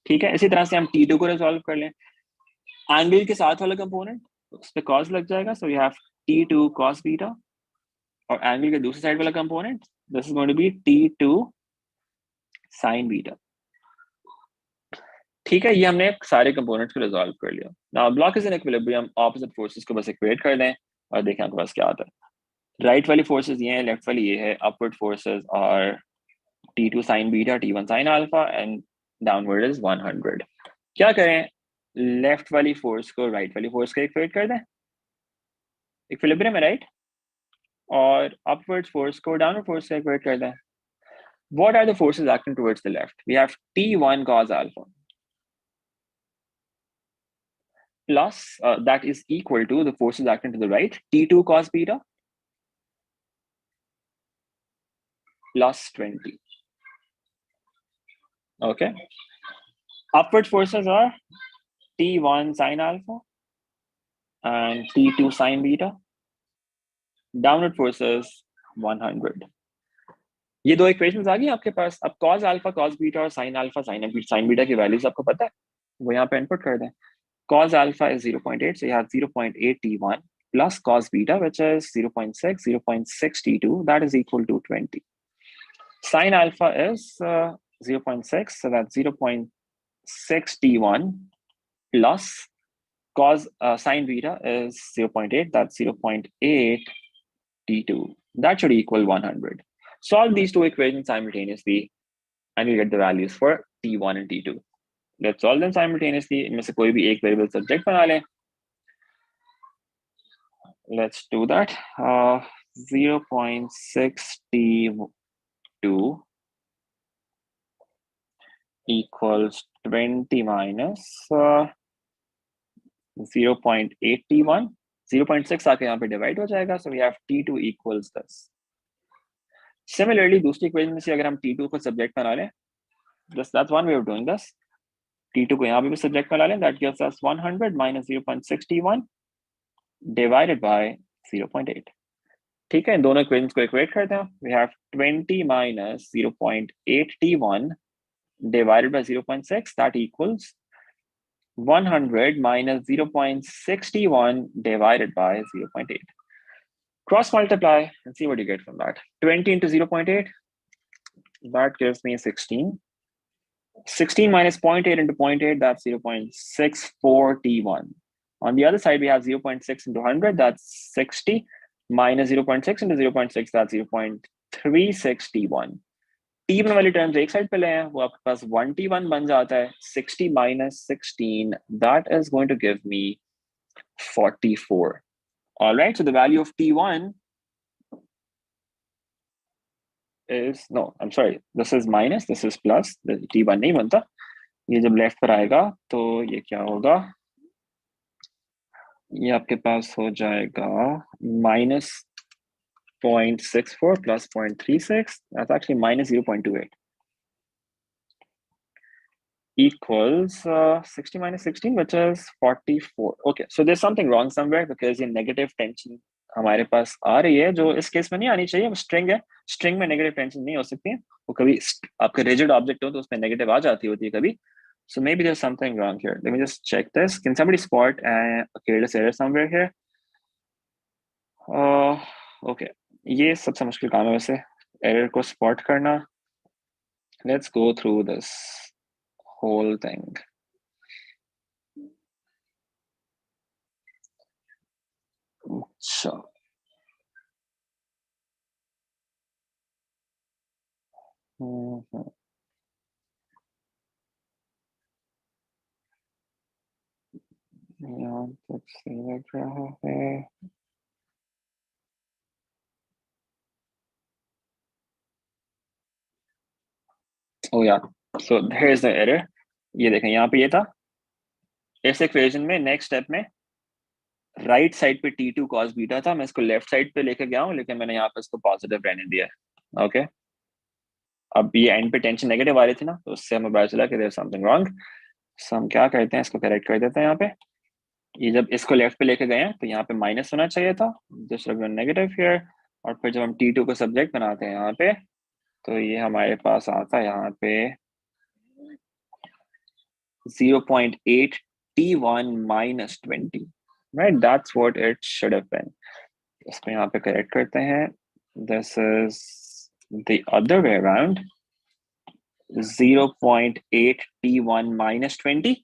[SPEAKER 1] ठीक है, इसी तरह से हम T2 को रिजॉल्व कर लें। एंगल के साथ वाला कंपोनेंट, उस पर कॉस लग जाएगा, so we have T2 cos beta, और एंगल के दूसरे साइड वाला component, this is going to be T2 sin beta. ठीक है, ये हमने सारे कंपोनेंट्स को रिजॉल्व कर लिया। Now block is in equilibrium, opposite forces को बस इक्वेट कर दें और देखें आपके पास क्या आता है। राइट वाली फोर्सेस ये है, लेफ्ट वाली ये है। अपवर्ड फोर्सेस और T2 sin beta, T1 sin alpha, and downward is 100। क्या करें? लेफ्ट वाली फोर्स को राइट वाली फोर्स को इक्वेट कर दें, इक्विलिब्रियम में, राइट? और अपवर्ड फोर्स को डाउनवर्ड फोर्स से इक्वेट कर दें। What are the forces acting towards the left? We have T1 cos alpha plus that is equal to the forces acting to the right, T2 cos beta plus 20. Okay. Upward forces are T1 sin alpha and T2 sin beta. Downward forces 100. ये दो equations आ गई आपके पास। अब cos alpha, cos beta और sin alpha, sin beta की values आपको पता है, वो यहाँ पे इनपुट कर दें। Cos alpha is 0.8, so you have 0.8 T1 plus cos beta, which is 0.6, 0.6 T2, that is equal to 20. Sin alpha is 0.6, so that's 0.6 T1 plus cos sin beta is 0.8, that's 0.8 T2. That should equal 100. Solve these two equations simultaneously and you get the values for T1 and T2. Let's solve them simultaneously. इनमें से कोई भी एक variable subject बना लें। Let's do that. 0.6 T2 equals 20 minus 0.8 T1. 0.6 आके यहाँ पे डिवाइड हो जाएगा, so we have T2 equals this. Similarly, दूसरी इक्वेशन में से अगर हम T2 को सब्जेक्ट बना लें, that's one way of doing this. T2 को यहाँ पे भी सब्जेक्ट बना लें, that gives us 100 minus 0.6 T1 divided by 0.8. ठीक है, इन दोनों इक्वेशंस को इक्वेट करते हैं। We have 20 minus 0.8 T1 divided by 0.6, that equals 100 minus 0.6 T1 divided by 0.8. Cross multiply and see what you get from that. 20 into 0.8, that gives me 16. 16 minus 0.8 into 0.8, that's 0.64 T1. On the other side, we have 0.6 into 100, that's 60. Minus 0.6 into 0.6, that's 0.36 T1. T1 वाली terms एक side पे ले हैं, वो आपके पास 1 T1 बन जाता है। 60 minus 16, that is going to give me 44. All right, so the value of T1 is, no, I'm sorry, this is minus, this is plus, T1 नहीं बनता। ये जब लेफ्ट पर आएगा तो ये क्या होगा? ये आपके पास हो जाएगा minus 0.64 plus 0.36, that's actually minus 0.28 equals 60 minus 16, which is 44. Okay, so there's something wrong somewhere because ये negative tension हमारे पास आ रही है, जो इस केस में नहीं आनी चाहिए। वो स्ट्रिंग है, स्ट्रिंग में नेगेटिव टेंशन नहीं हो सकती है। वो कभी आपके रिजिड ऑब्जेक्ट हो तो उसमें नेगेटिव आ जाती होती है कभी। So maybe there's something wrong here. Let me just check this. Can somebody spot a careless error somewhere here? Okay, ये सबसे मुश्किल काम है वैसे, एरर को स्पॉट करना। Let's go through this whole thing. अच्छा, यहाँ तक सही लग रहा है। ओ यार, so here is the error. ये देखें, यहाँ पे ये था इस इक्वेशन में, नेक्स्ट स्टेप में राइट साइड पे T2 cos बीटा था, मैं इसको लेफ्ट साइड पे लेके गया हूँ, लेकिन मैंने यहाँ पे इसको पॉजिटिव रहने दिया है। ओके, अब ये एंड पे टेंशन नेगेटिव आ रही थी ना, तो उससे हमें पता चला कि देयर समथिंग रॉन्ग। सो हम क्या करते हैं, इसको करेक्ट कर देते हैं। यहाँ पे ये जब इसको लेफ्ट पे लेके गए हैं तो यहाँ पे माइनस होना चाहिए था, जस्ट नेगेटिव हियर। और फिर जब हम T2 को सब्जेक्ट बनाते हैं यहाँ पे, तो ये हमारे पास आता है यहाँ पे 0.8 T1 minus 20, right? That's what it should have been. इसको यहाँ पे करेक्ट करते हैं। This is the other way around, 0.8 T1 minus 20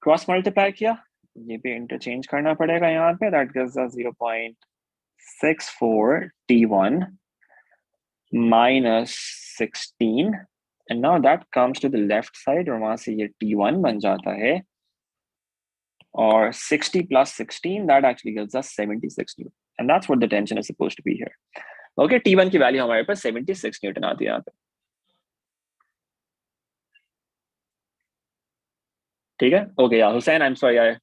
[SPEAKER 1] cross multiply किया, ये भी इंटरचेंज करना पड़ेगा यहाँ पे। That gives us 0.64 T1 minus 16, and now that comes to the left side, और वहां से ये T1 बन जाता है, और 60 plus 16, that actually gives us 76 Newton, and that's what the tension is supposed to be here. Okay, T1 की value हमारे पास 76 न्यूटन आती है यहाँ पे। ठीक है, okay, yeah, Hussein, I'm sorry, I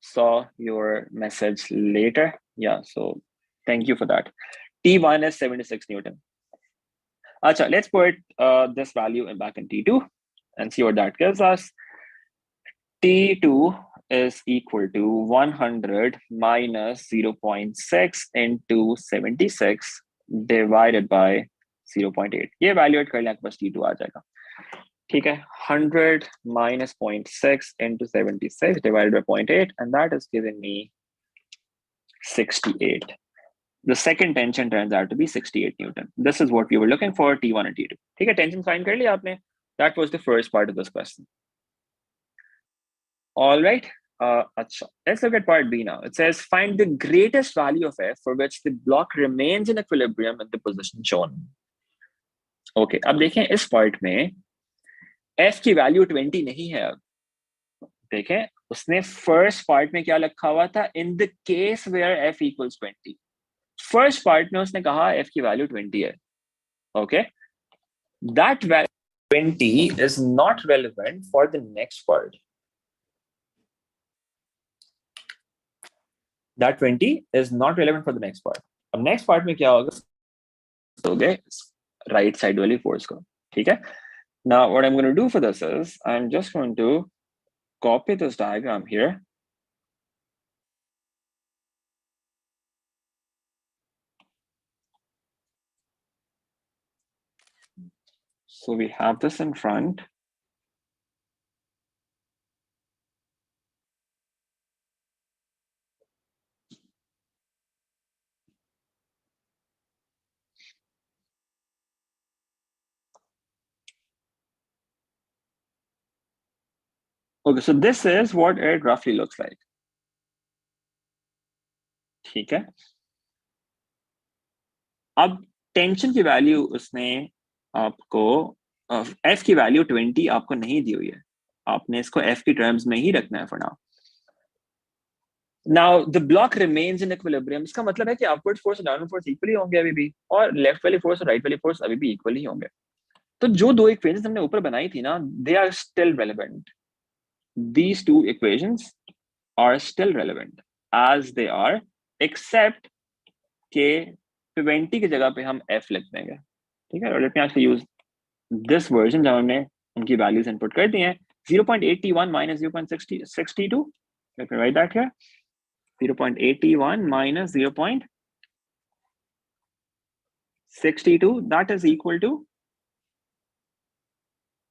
[SPEAKER 1] saw your message later. Yeah, so thank you for that. T1 is 76 Newton. Acha, let's put this value back in T2 and see what that gives us. T2 is equal to 100 minus 0.6 into 76 divided by 0.8. ये evaluate कर लें, आपके पास T2 आ जाएगा। ठीक है, 100 minus 0.6 into 76 divided by 0.8, and that is giving me 68. The second tension turns out to be 68 Newton. This is what we were looking for, T1 and T2. ठीक है, tension find कर लिया आपने? That was the first part of this question. All right. Let's look at part B now. It says, find the greatest value of F for which the block remains in equilibrium in the position shown. Okay, अब देखें इस part में F की value 20 नहीं है। अब देखें, उसने first part में क्या लिखा हुआ था? In the case where F equals 20. First part में उसने कहा F की value 20 है। Okay, that value 20 is not relevant for the next part. That 20 is not relevant for the next part. अब next part में क्या होगा? Okay, right side वाली force को, ठीक है? Now what I'm going to do for this is I'm just going to copy this diagram here. So we have this in front. Okay, so this is what it roughly looks like. ठीक है, अब tension की value उसने आपको F की value 20 आपको नहीं दी हुई है, आपने इसको F की टर्म्स में ही रखना है for now. Now the block remains in equilibrium. इसका मतलब है कि upward force और downward force इक्वली होंगे अभी भी, और लेफ्ट वाली फोर्स और राइट वाली फोर्स अभी भी इक्वली होंगे। तो जो दो इक्वेशंस हमने ऊपर बनाई थी ना, they are still relevant. These two equations are still relevant as they are, except के 20 की जगह पे हम F लिख देंगे। ठीक है, let me actually use this version जब हमने उनकी वैल्यूज इनपुट कर दी हैं। 0.81 minus 0.62, let me write that here. 0.81 minus 0.62, that is equal to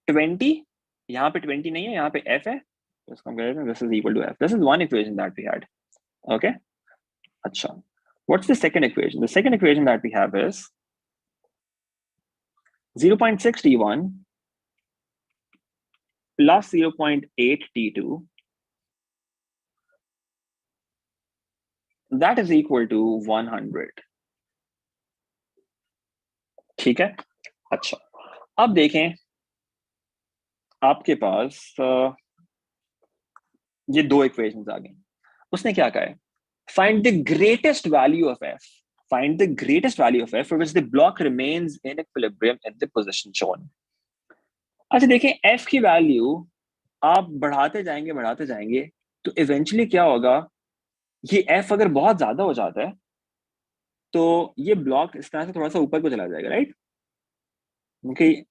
[SPEAKER 1] 20. यहाँ पे 20 नहीं है, यहाँ पे F है, तो इसको हम कह देते हैं this is equal to F. This is one equation that we had. Okay, अच्छा, What's the second equation? The second equation that we have is 0.6 T1 plus 0.8 T2, that is equal to 100. ठीक है? अच्छा, अब देखें आपके पास ये दो equations आ गए. उसने क्या कहा है? Find the greatest value of f. Find the greatest value of f for which the block remains in equilibrium in the position shown. अच्छा देखें, f की वैल्यू आप बढ़ाते जाएंगे तो इवेंचुअली क्या होगा, ये f अगर बहुत ज्यादा हो जाता है तो ये ब्लॉक इस तरह से थोड़ा सा ऊपर को चला जाएगा, राइट? क्योंकि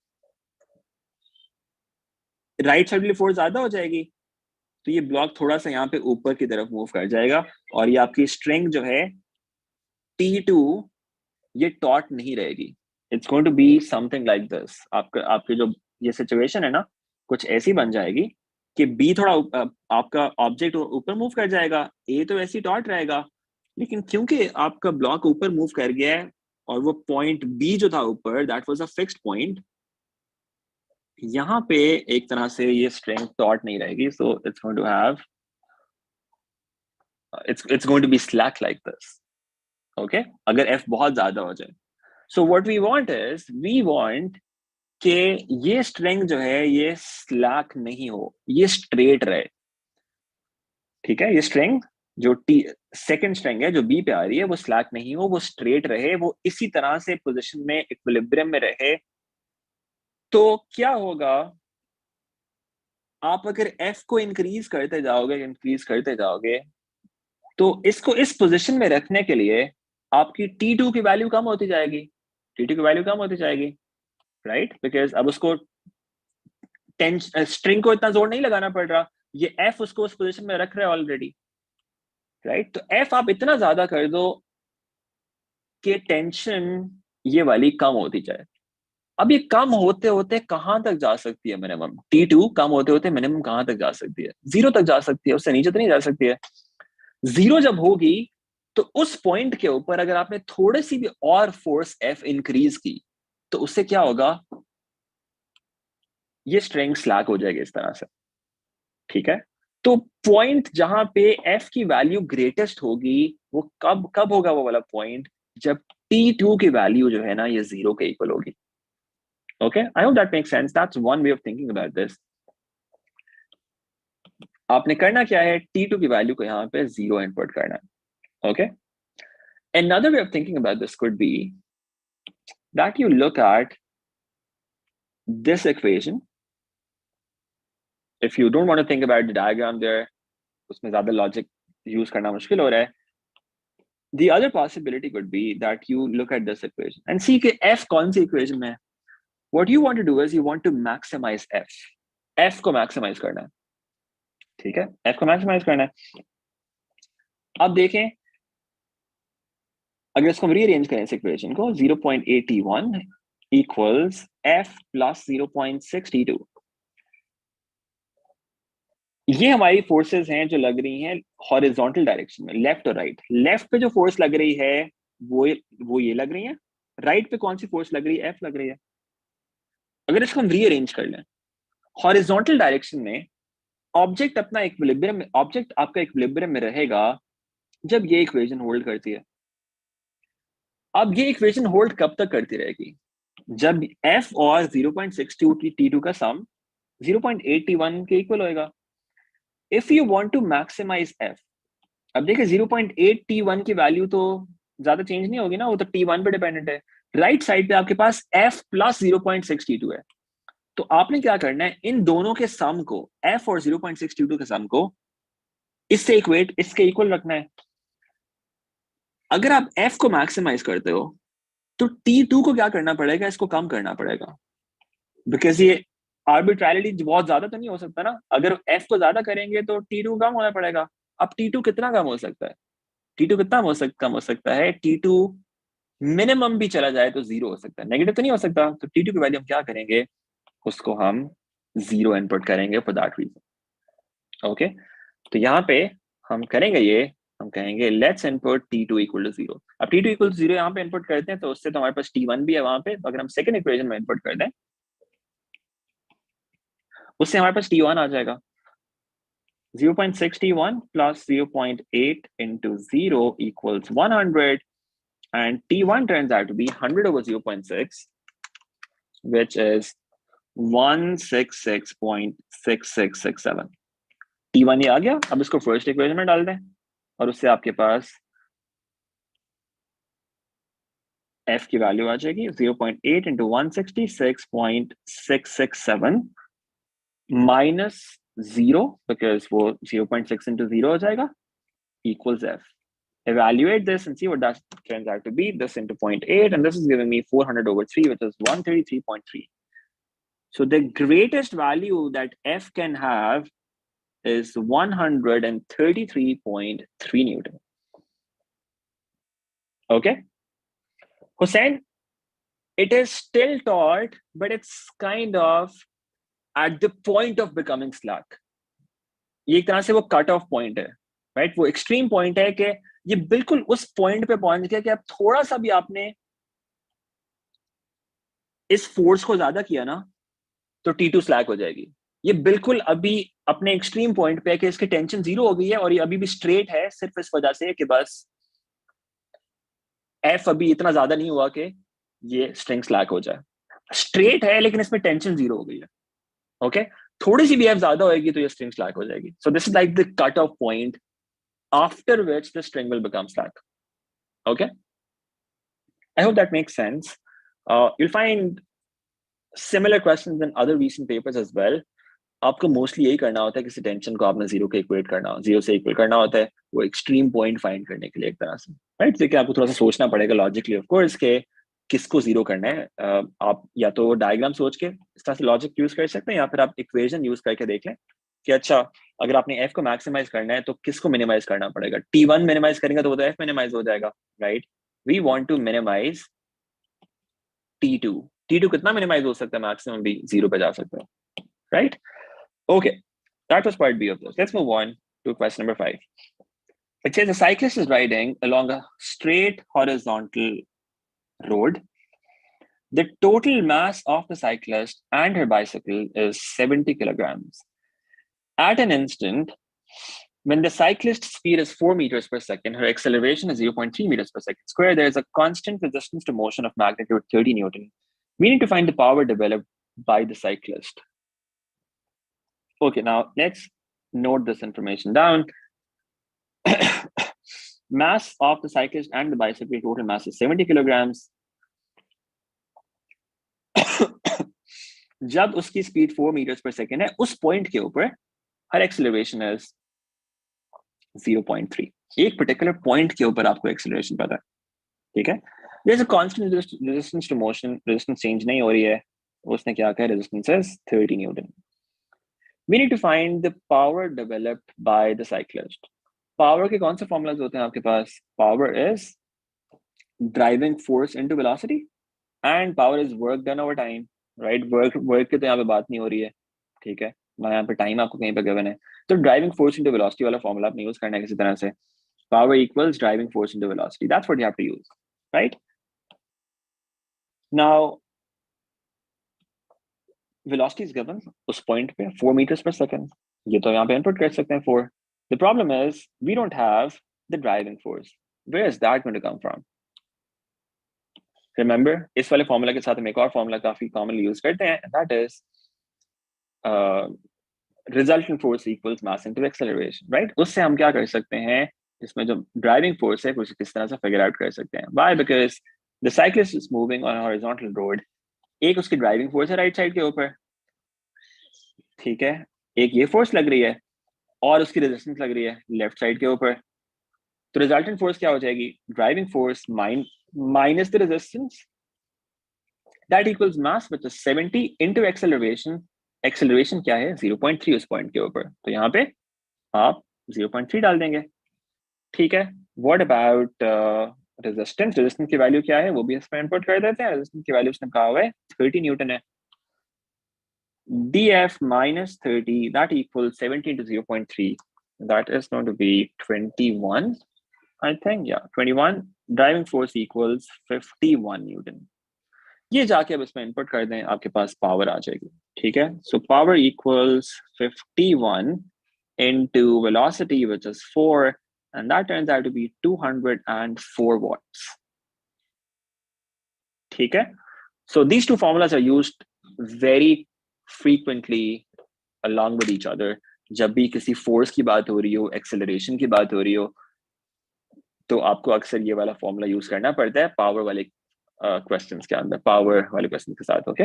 [SPEAKER 1] राइट साइड वाली फोर्स ज्यादा हो जाएगी तो ये ब्लॉक थोड़ा सा यहाँ पे ऊपर की तरफ मूव कर जाएगा और ये आपकी स्ट्रिंग जो है T2 ये टॉट नहीं रहेगी. It's going to be something like this. आपके जो ये सिचुएशन है ना, कुछ ऐसी बन जाएगी कि बी थोड़ा आपका ऑब्जेक्ट ऊपर मूव कर जाएगा, ए तो ऐसी टॉट रहेगा, लेकिन क्योंकि आपका ब्लॉक ऊपर मूव कर गया है और वो पॉइंट बी जो था ऊपर, that was a fixed point, यहाँ पे एक तरह से ये स्ट्रिंग टॉट नहीं रहेगी. So it's going to have it's going to be slack like this. Okay, अगर f बहुत ज्यादा हो जाए. So what we want is we want कि ये स्ट्रिंग जो है ये स्लैक नहीं हो, ये स्ट्रेट रहे. ठीक है, ये स्ट्रिंग जो सेकंड स्ट्रिंग है जो बी पे आ रही है वो स्लैक नहीं हो, वो स्ट्रेट रहे, वो इसी तरह से पोजीशन में इक्विलिब्रियम में रहे. तो क्या होगा, आप अगर f को इंक्रीज करते जाओगे तो इसको इस पोजीशन में रखने के लिए आपकी T2 की वैल्यू कम होती जाएगी, राइट? बिकॉज अब उसको स्ट्रिंग को इतना जोर नहीं लगाना पड़ रहा, ये f उसको उस पोजीशन में रख रहा है ऑलरेडी, राइट? तो f आप इतना ज्यादा कर दो कि टेंशन ये वाली कम होती जाए. अब ये कम होते होते कहां तक जा सकती है मिनिमम? T2 कम होते होते मिनिमम कहां तक जा सकती है? 0 तक जा सकती है, उससे नीचे तो नहीं जा सकती है. 0 जब होगी तो उस पॉइंट के ऊपर अगर आपने थोड़ी सी भी और फोर्स F इंक्रीज की तो उससे क्या होगा, ये स्ट्रिंग स्लैक हो जाएगी इस तरह से. ठीक है, तो पॉइंट जहां पे F की वैल्यू ग्रेटेस्ट होगी वो कब होगा? वो वाला पॉइंट जब T2 की वैल्यू जो है ना ये 0 के इक्वल होगी. Okay, I hope that makes sense. That's one way of thinking about this. आपने करना क्या है, T2 की वैल्यू को यहाँ पे 0 इनपुट करना है. Okay, another way of thinking about this could be that you look at this equation. If you don't want to think about the diagram there, उसमें ज़्यादा logic use करना मुश्किल हो रहा है. The other possibility could be that you look at this equation and see कि f कौन सी equation में है. What you want to do is you want to maximize f. f को maximize करना है. ठीक है, f को maximize करना है. अब देखें, अगर इसको हम रीअरेंज करें इस इक्वेशन को, 0.81 equals f plus 0.6 T2. ये हमारी फोर्सेस हैं जो लग रही हैं हॉरिजॉन्टल डायरेक्शन में, लेफ्ट और राइट. लेफ्ट पे जो फोर्स लग रही है वो ये लग रही है. राइट पे कौन सी फोर्स लग रही है? F लग रही है. अगर इसको हम रीअरेंज कर लें, हॉरिजॉन्टल डायरेक्शन में ऑब्जेक्ट आपका इक्विलिब्रियम में रहेगा जब ये इक्वेशन होल्ड करती है. अब ये इक्वेशन होल्ड कब तक करती रहेगी? जब F और 0.62 की T2 का सम 0.81 के इक्वल होएगा. If you want to maximize F, अब देखिए 0.8 T1 की वैल्यू तो ज्यादा चेंज नहीं होगी ना, वो तो T1 पे डिपेंडेंट है. राइट साइड पे आपके पास F plus 0.6 T2 है. तो आपने क्या करना है, इन दोनों के सम को, F और 0.6 T2 के सम को इससे इसके इक्वल रखना है. अगर आप F को मैक्सिमाइज करते हो तो T2 को क्या करना पड़ेगा, इसको कम करना पड़ेगा. बिकॉज ये आर्बिट्रैरिटी बहुत ज्यादा तो नहीं हो सकता ना. अगर F को ज्यादा करेंगे तो T2 कम होना पड़ेगा. अब T2 कितना कम हो सकता है? T2 कितना कम हो सकता है? T2 मिनिमम भी चला जाए तो 0 हो सकता है, नेगेटिव तो नहीं हो सकता. तो T2 की वैल्यू हम क्या करेंगे, उसको हम 0 इनपुट करेंगे फॉर दैट रीजन. ओके, तो यहाँ पे हम करेंगे ये हम कहेंगे let's input t2 equal to 0। अब t2 इक्वल टू 0 यहाँ पे इनपुट करते हैं तो उससे तो हमारे पास t1 भी है वहां पे, तो अगर हम सेकंड इक्वेशन में इनपुट कर दें उससे हमारे पास t1 आ जाएगा। 0.6 t1 plus 0.8 into 0 equals 100, and t1 turns out to be 100 over 0.6, which is 166.6667। t1 ये आ गया, अब इसको फर्स्ट इक्वेशन में डाल दें और उससे आपके पास f की वैल्यू आ जाएगी 0.8 into 166.667 minus 0, because वो 0.6 into 0 हो जाएगा, equals f. Evaluate this and see what that turns out to be. This into 0.8, and this is giving me 400 over 3, which is 133.3. So the greatest value that f can have is 133.3 Newton. Okay? Hussein, it is still taut, but it's kind of at the point of becoming slack. ये एक तरह से वो cut off point है, right? वो extreme point है कि ये बिल्कुल उस पॉइंट पे पहुंच गया कि अब थोड़ा सा भी आपने इस फोर्स को ज्यादा किया ना तो T2 स्लैक हो जाएगी। ये बिल्कुल अभी अपने एक्सट्रीम पॉइंट पे है कि इसकी टेंशन 0 हो गई है और ये अभी भी स्ट्रेट है, सिर्फ इस वजह से कि बस F अभी इतना ज्यादा नहीं हुआ कि ये स्ट्रिंग स्लैक हो जाए। स्ट्रेट है लेकिन इसमें टेंशन 0 हो गई है। ओके, थोड़ी सी भी F ज्यादा होगी तो ये स्ट्रिंग स्लैक हो जाएगी। So this is like the cut off point after which the string will become slack. Okay, I hope that makes sense. You'll find similar questions in other recent papers as well. आपको mostly यही करना होता है, किसी tension को आपने 0 के equate करना, 0 से इक्वेट करना होता है वो एक्सट्रीम पॉइंट फाइंड करने के लिए एक तरह से, राइट? देखिए आपको थोड़ा सा सोचना पड़ेगा लॉजिकली ऑफ कोर्स के किसको 0 करना है। आप या तो डायग्राम सोच के इस तरह से लॉजिक यूज कर सकते हैं या फिर आप इक्वेशन यूज करके देख लें कि अच्छा अगर आपने f को मैक्सिमाइज करना है तो किसको मिनिमाइज करना पड़ेगा। t1 मिनिमाइज करेंगे तो वो तो f मिनिमाइज हो जाएगा, right? We want to minimise t2। t2 कितना मिनिमाइज हो सकता है? मैक्सिमम भी 0 पे जा सकता है, right? Okay, that was part B of this. Let's move on to question number 5. It says a cyclist is riding along a straight horizontal road. The total mass of the cyclist and her bicycle is 70 kilograms. At an instant, when the cyclist's speed is 4 meters per second, her acceleration is 0.3 meters per second square. There is a constant resistance to motion of magnitude 30 Newton. We need to find the power developed by the cyclist. Okay, now let's note this information down. Mass of the cyclist and the bicycle, total mass is 70 kilograms. जब उसकी speed 4 meters per second है, उस point के ऊपर हर acceleration is 0.3। एक particular point के ऊपर आपको एक्सेलरेशन पता है, ठीक है? There's a constant resistance to motion, resistance change नहीं हो रही है, उसने क्या कहा, resistance is 30 Newton. We need to find the power developed by the cyclist. Power के कौन से formulas होते हैं आपके पास? Power is driving force into velocity and power is work done over time, right? work की तो यहाँ पे बात नहीं हो रही है, ठीक है? मैं यहाँ पे टाइम आपको कहीं पे गिवन है, तो ड्राइविंग फोर्स इनटू वेलोसिटी वाला फॉर्मूला आपने यूज करना है किसी तरह से। Power equals driving force into velocity, that's what you have to use, right? Now velocity is given उस पॉइंट पे 4 meters per second, ये तो यहाँ पे इनपुट कर सकते हैं 4। The problem is we don't have the driving force, where is that going to come from? Remember, इस वाले फॉर्मूला के साथ हम एक और फॉर्मूला काफी कॉमनली यूज करते हैं, that is resultant force equals mass into acceleration, right? उससे हम क्या कर सकते हैं, इसमें जो ड्राइविंग फोर्स है उसे किस तरह से फिगर आउट कर सकते हैं। Why? Because the cyclist is moving on a horizontal road. एक उसकी ड्राइविंग फोर्स है राइट साइड के ऊपर, ठीक है? एक ये फोर्स लग रही है और उसकी रेजिस्टेंस लग रही है लेफ्ट साइड के ऊपर। तो रिजल्टेंट फोर्स क्या हो जाएगी? Driving force minus the resistance, that equals mass which is 70 into acceleration. Acceleration क्या है? 0.3 उस पॉइंट के ऊपर, तो यहाँ पे आप 0.3 डाल देंगे, ठीक है? What about resistance? रेजिस्टेंस की वैल्यू क्या है वो भी इसमें इनपुट कर देते हैं। रेजिस्टेंस की वैल्यू इसने कहा हुआ है 30 न्यूटन है। df minus 30 that equals 70 into 0.3, that is going to be 21, I think. Yeah, 21. Driving force equals 51 Newton. ये जाके अब इसमें इनपुट कर दें, आपके पास पावर आ जाएगी. ठीक है, so power equals 51 into velocity, which is 4, and that turns out to be 204 watts. ठीक है, so these two formulas are used very frequently along with each other. जब भी किसी फोर्स की बात हो रही हो, एक्सेलरेशन की बात हो रही हो, तो आपको अक्सर ये वाला फॉर्मूला यूज करना पड़ता है पावर वाले क्वेश्चंस के अंदर, पावर वाले क्वेश्चंस के साथ. ओके,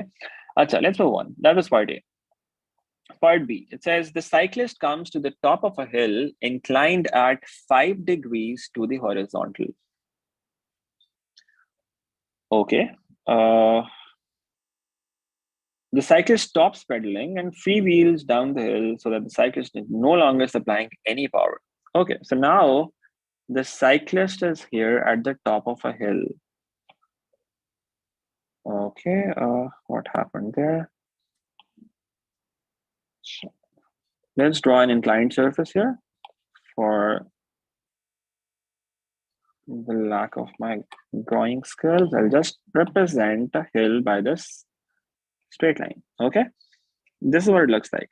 [SPEAKER 1] अच्छा, let's move on. That was part A. Part B, it says the cyclist comes to the top of a hill inclined at 5 degrees to the horizontal. Okay. The cyclist stops pedaling and freewheels down the hill so that the cyclist is no longer supplying any power. Okay, so now the cyclist is here at the top of a hill. Okay, what happened there? Let's draw an inclined surface here for the lack of my drawing skills. I'll just represent a hill by this straight line. Okay, this is what it looks like.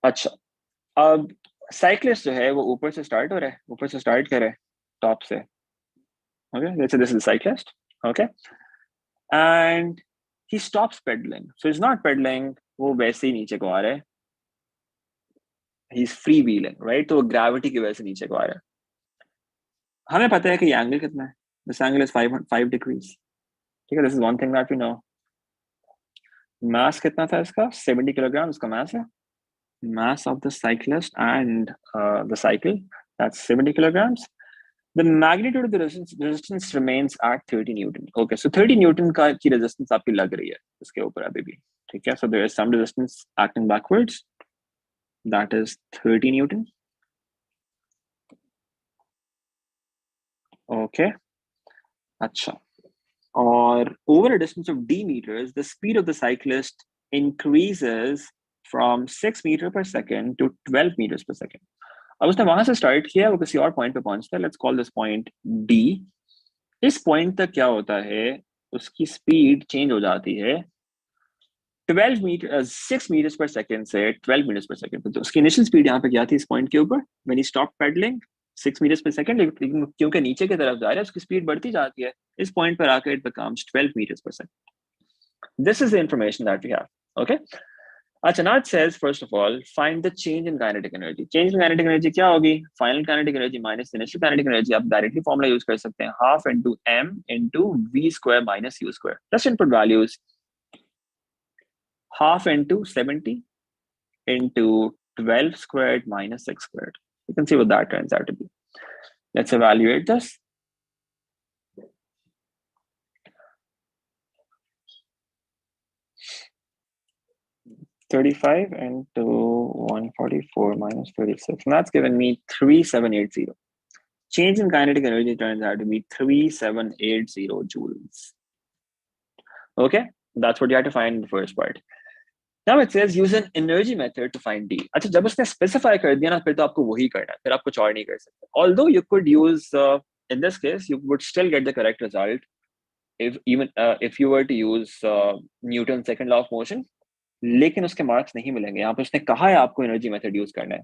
[SPEAKER 1] अच्छा, अब cyclist जो है वो ऊपर से start हो रहा है, ऊपर से start कर रहा है, top से. Okay, let's say this is the cyclist. Okay, and he stops pedaling. So he's not pedaling, वो वैसे ही नीचे को आ रहा है. He's freewheeling, right? तो gravity की वजह से नीचे को आ रहा है. हमें पता है कि ये angle कितना है. This angle is 5 degrees. ठीक है, this is one thing that we know. Mass कितना था इसका? 70 kilograms इसका mass है. Mass of the cyclist and the cycle, that's 70 kilograms. The magnitude of the resistance remains at 30 Newton. Okay, so 30 Newton की resistance आपकी लग रही है इसके ऊपर अभी भी. ठीक है, so there is some resistance acting backwards. That is 30 Newton. Okay. अच्छा. Or over a distance of d meters, the speed of the cyclist increases from 6 meters per second to 12 meters per second. अब उसने वहां से start किया, वो किसी और point पे पहुंचता है. Let's call this point D. इस पॉइंट तक क्या होता है, उसकी स्पीड चेंज हो जाती है 12 मीटर 6 meters per second से 12 meters per second. तो उसकी इनिशियल स्पीड यहाँ पे क्या थी इस पॉइंट के ऊपर, when he stop pedalling 6 meters per second, लेकिन क्योंकि नीचे की तरफ जा रहा है उसकी स्पीड बढ़ती जाती है. इस पॉइंट पर आकर it becomes 12 meters per second. This is the information that we have. Okay. अच्छा, now it says first of all find the change in kinetic energy. Change in kinetic energy क्या होगी? Final kinetic energy minus initial kinetic energy. आप directly formula use कर सकते हैं, half into m into v square minus u square. Just input values. Half into 70 into 12 squared minus 6 squared. You can see what that turns out to be. Let's evaluate this. $35 into 144 minus 36, and that's given me 3780. Change in kinetic energy turns out to be 3780 joules. Okay, that's what you have to find in the first part. Now it says use an energy method to find D. अच्छा, जब उसने specify कर दिया ना, फिर तो आपको वही करना है, फिर आप कुछ और नहीं कर सकते. Although you could use, in this case, you would still get the correct result if you were to use Newton's second law of motion. लेकिन उसके मार्क्स नहीं मिलेंगे. यहाँ पे उसने कहा है आपको एनर्जी मेथड यूज करना है.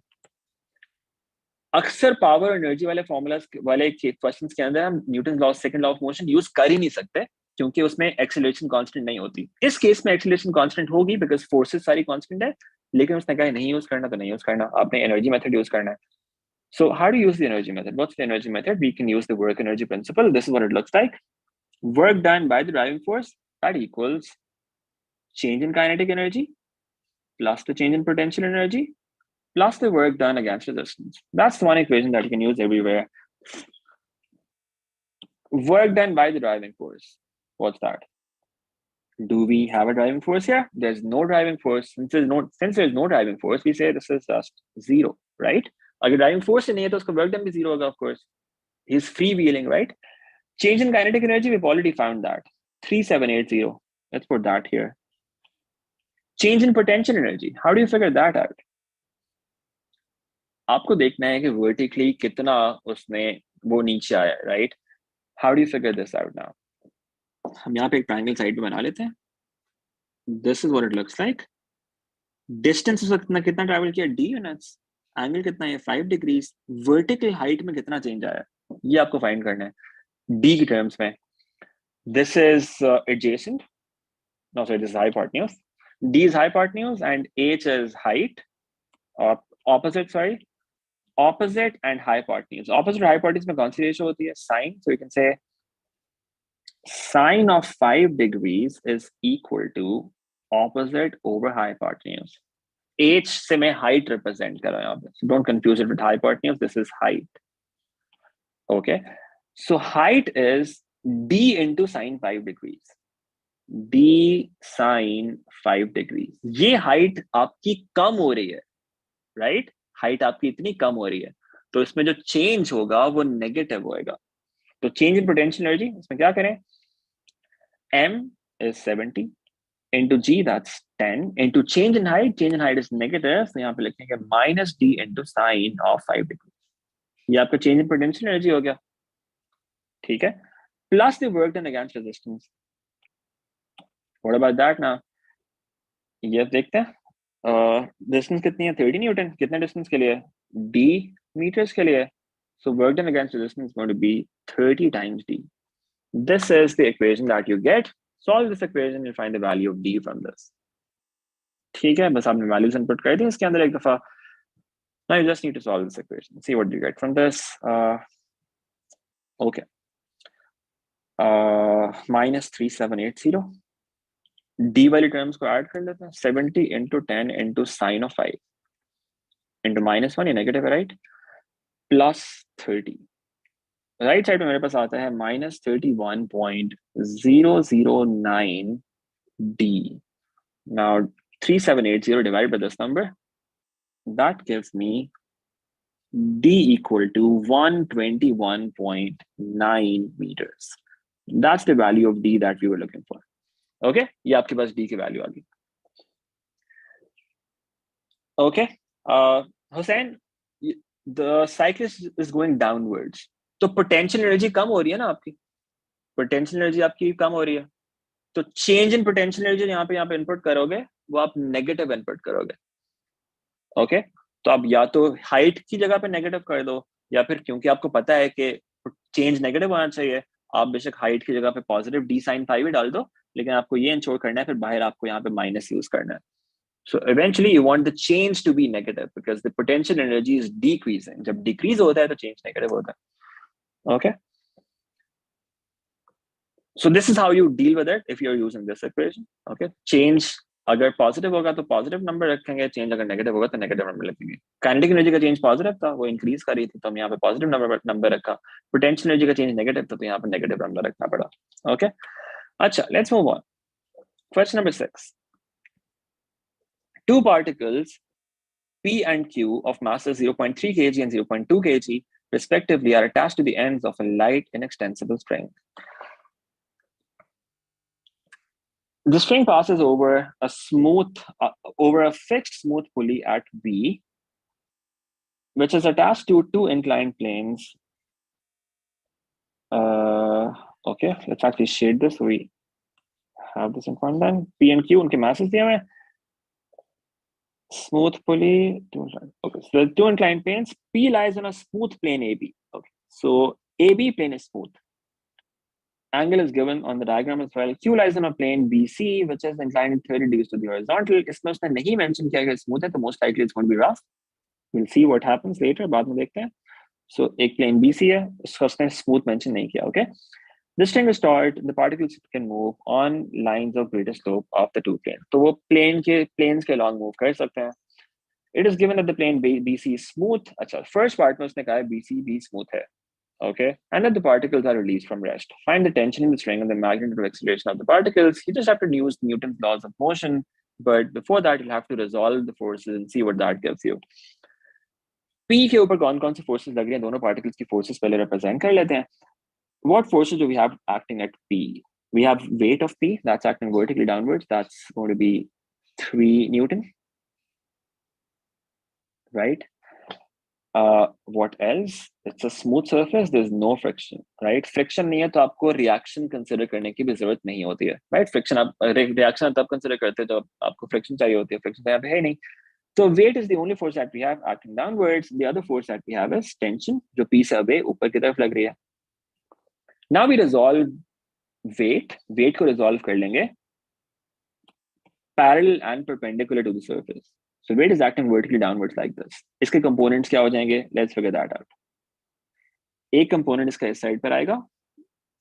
[SPEAKER 1] अक्सर पावर और एनर्जी वाले फॉर्मूलाज वाले क्वेश्चंस के अंदर हम Newton law second law of motion use कर ही नहीं सकते, क्योंकि उसमें एक्सेलरेशन कांस्टेंट नहीं होती. इस केस में एक्सेलरेशन कांस्टेंट होगी बिकॉज फोर्सेस सारी कांस्टेंट है, लेकिन उसने कहा नहीं यूज करना तो नहीं यूज करना, आपने एनर्जी मेथड यूज करना है. So how do you use the energy method? What's the energy method? We can use the work energy principle. This is what it looks like. Work done by the driving force, that equals change in kinetic energy plus the change in potential energy plus the work done against resistance. That's the one equation that you can use everywhere. Work done by the driving force. What's that? Do we have a driving force here? There's no driving force. Since there's no driving force, we say this is just zero, right? अगर driving force नहीं है तो उसका work done भी zero होगा, of course. He's freewheeling, right? Change in kinetic energy, we've already found that. 3780. Let's put that here. Change in potential energy, how do you figure that out? आपको देखना है कि वर्टिकली कितना उसने वो नीचे आया, right? How do you figure this out now? हम यहाँ पे एक ट्रायंगल साइड में बना लेते हैं. This is what it looks like. Distance उसका कितना कितना ट्रैवल किया, डी यूनिट्स. एंगल कितना है, 5 डिग्रीज. वर्टिकल हाइट में कितना चेंज आया, ये आपको फाइंड करना है डी की टर्म्स में. This is adjacent, no sorry, this is hypotenuse. D is hypotenuse and H is height, opposite, sorry, opposite and hypotenuse. Opposite hypotenuse में कौन सी रेशियो होती है, sign. So you can say sine of 5 degrees is equal to opposite over hypotenuse. H से मैं height represent कर रहा हूँ यहाँ पे. So don't confuse it with hypotenuse. This is height. Okay. So height is d into sine 5 degrees. d sine 5 degrees. ये height आपकी कम हो रही है, right? हाइट आपकी इतनी कम हो रही है, तो इसमें जो चेंज होगा वो नेगेटिव होएगा. तो चेंज इन पोटेंशियल एनर्जी, इसमें क्या करें, m is 70 into g, that's 10 into change in height. Change in height is negative, तो यहाँ पे लिखेंगे minus d into sine of 5 degrees. ये आपका चेंज इन पोटेंशियल एनर्जी हो गया, ठीक है, plus the work done against resistance. What about that now? ये देखते हैं. डिस्टेंस कितनी है, 30 न्यूटन. कितने डिस्टेंस के लिए, d meters के लिए. So work done against resistance is going to be 30 times d. This is the equation that you get. Solve this equation, you'll find the value of d from this. ठीक है, बस आपने values input कर दी इसके अंदर एक दफा. Now you just need to solve this equation. See what you get from this. Okay. Minus 3780. d वाली टर्म्स को ऐड कर लेते हैं. 70 into 10 into sine of 5 into minus 1, ये नेगेटिव है, राइट, प्लस 30. राइट साइड में मेरे पास आता है minus 31.009 d. Now 3780 divided by this number, that gives me d equal to 121.9 meters. That's the value of d that we were looking for. Okay, ये आपके पास d की value आ गई. Okay, Hussein, the cyclist is going downwards. तो potential energy कम हो रही है ना आपकी, पोटेंशियल एनर्जी आपकी कम हो रही है, तो चेंज इन पोटेंशियल एनर्जी यहाँ पे इनपुट करोगे वो आप नेगेटिव इनपुट करोगे. ओके, तो आप या तो हाइट की जगह पे नेगेटिव कर दो, या फिर क्योंकि आपको पता है कि चेंज नेगेटिव होना चाहिए, आप बेशक हाइट की जगह पे पॉजिटिव डी साइन 5 ही डाल दो, लेकिन आपको ये इंश्योर करना है फिर बाहर आपको यहाँ पे माइनस यूज करना है. So eventually you want the change to be negative because the potential energy is decreasing. जब decrease होता है तो change negative होता है. Okay. So this is how you deal with it if you're using this equation. Okay. Change अगर positive होगा तो positive number रखेंगे, change अगर negative होगा तो negative number रखेंगे. Kinetic energy का change positive था, वो increase कर रही थी, तो हम यहाँ पे positive number रखा. Potential energy का change negative था, तो यहाँ पे negative number रखना पड़ा. Okay. अच्छा, let's move on. Question number 6. Two particles P and Q of masses 0.3 kg and 0.2 kg respectively are attached to the ends of a light inextensible string. The string passes over a fixed smooth pulley at B, which is attached to two inclined planes. Okay, let's actually shade this so we have this in front. Then P and Q, उनके masses दिए हुए हैं. Smooth pulley, okay, so the two inclined planes. P lies on a smooth plane AB. Okay, so AB plane is smooth. Angle is given on the diagram as well. Q lies on a plane BC, which is inclined 30 degrees to the horizontal. इसमें उसने नहीं mention किया कि smooth है, तो most likely it's going to be rough. We'll see what happens later. बाद में देखते हैं. So एक plane BC है, उसका उसने smooth mention नहीं किया. Okay. This string is taut, the particles can move on lines of greater slope of the two planes. तो वो planes के along move कर सकते हैं. It is given that the plane BC is smooth. अच्छा, first part में उसने कहा है BC भी smooth है. Okay, and that the particles are released from rest. Find the tension in the string and the magnitude of acceleration of the particles. You just have to use Newton's laws of motion, but before that you'll have to resolve the forces and see what that gives you. P के ऊपर कौन-कौन से forces लग रही हैं, दोनों particles की forces पहले represent कर लेते हैं. What forces do we have acting at P? We have weight of P that's acting vertically downwards. That's going to be 3 Newton, right? What else? It's a smooth surface. There's no friction, right? Friction नहीं है तो आपको reaction consider करने की भी जरूरत नहीं होती है, right? Friction आप reaction तब consider करते हैं जब आपको friction चाहिए होती है. Friction तो यहाँ पे है नहीं. So weight is the only force that we have acting downwards. The other force that we have is tension, जो P से away ऊपर की तरफ लग रही है. Now we resolve weight. Weight को resolve कर लेंगे parallel and perpendicular to the surface. So weight is acting vertically downwards like this. इसके components क्या हो जाएंगे? Let's figure that out. एक component इसका इस side पर आएगा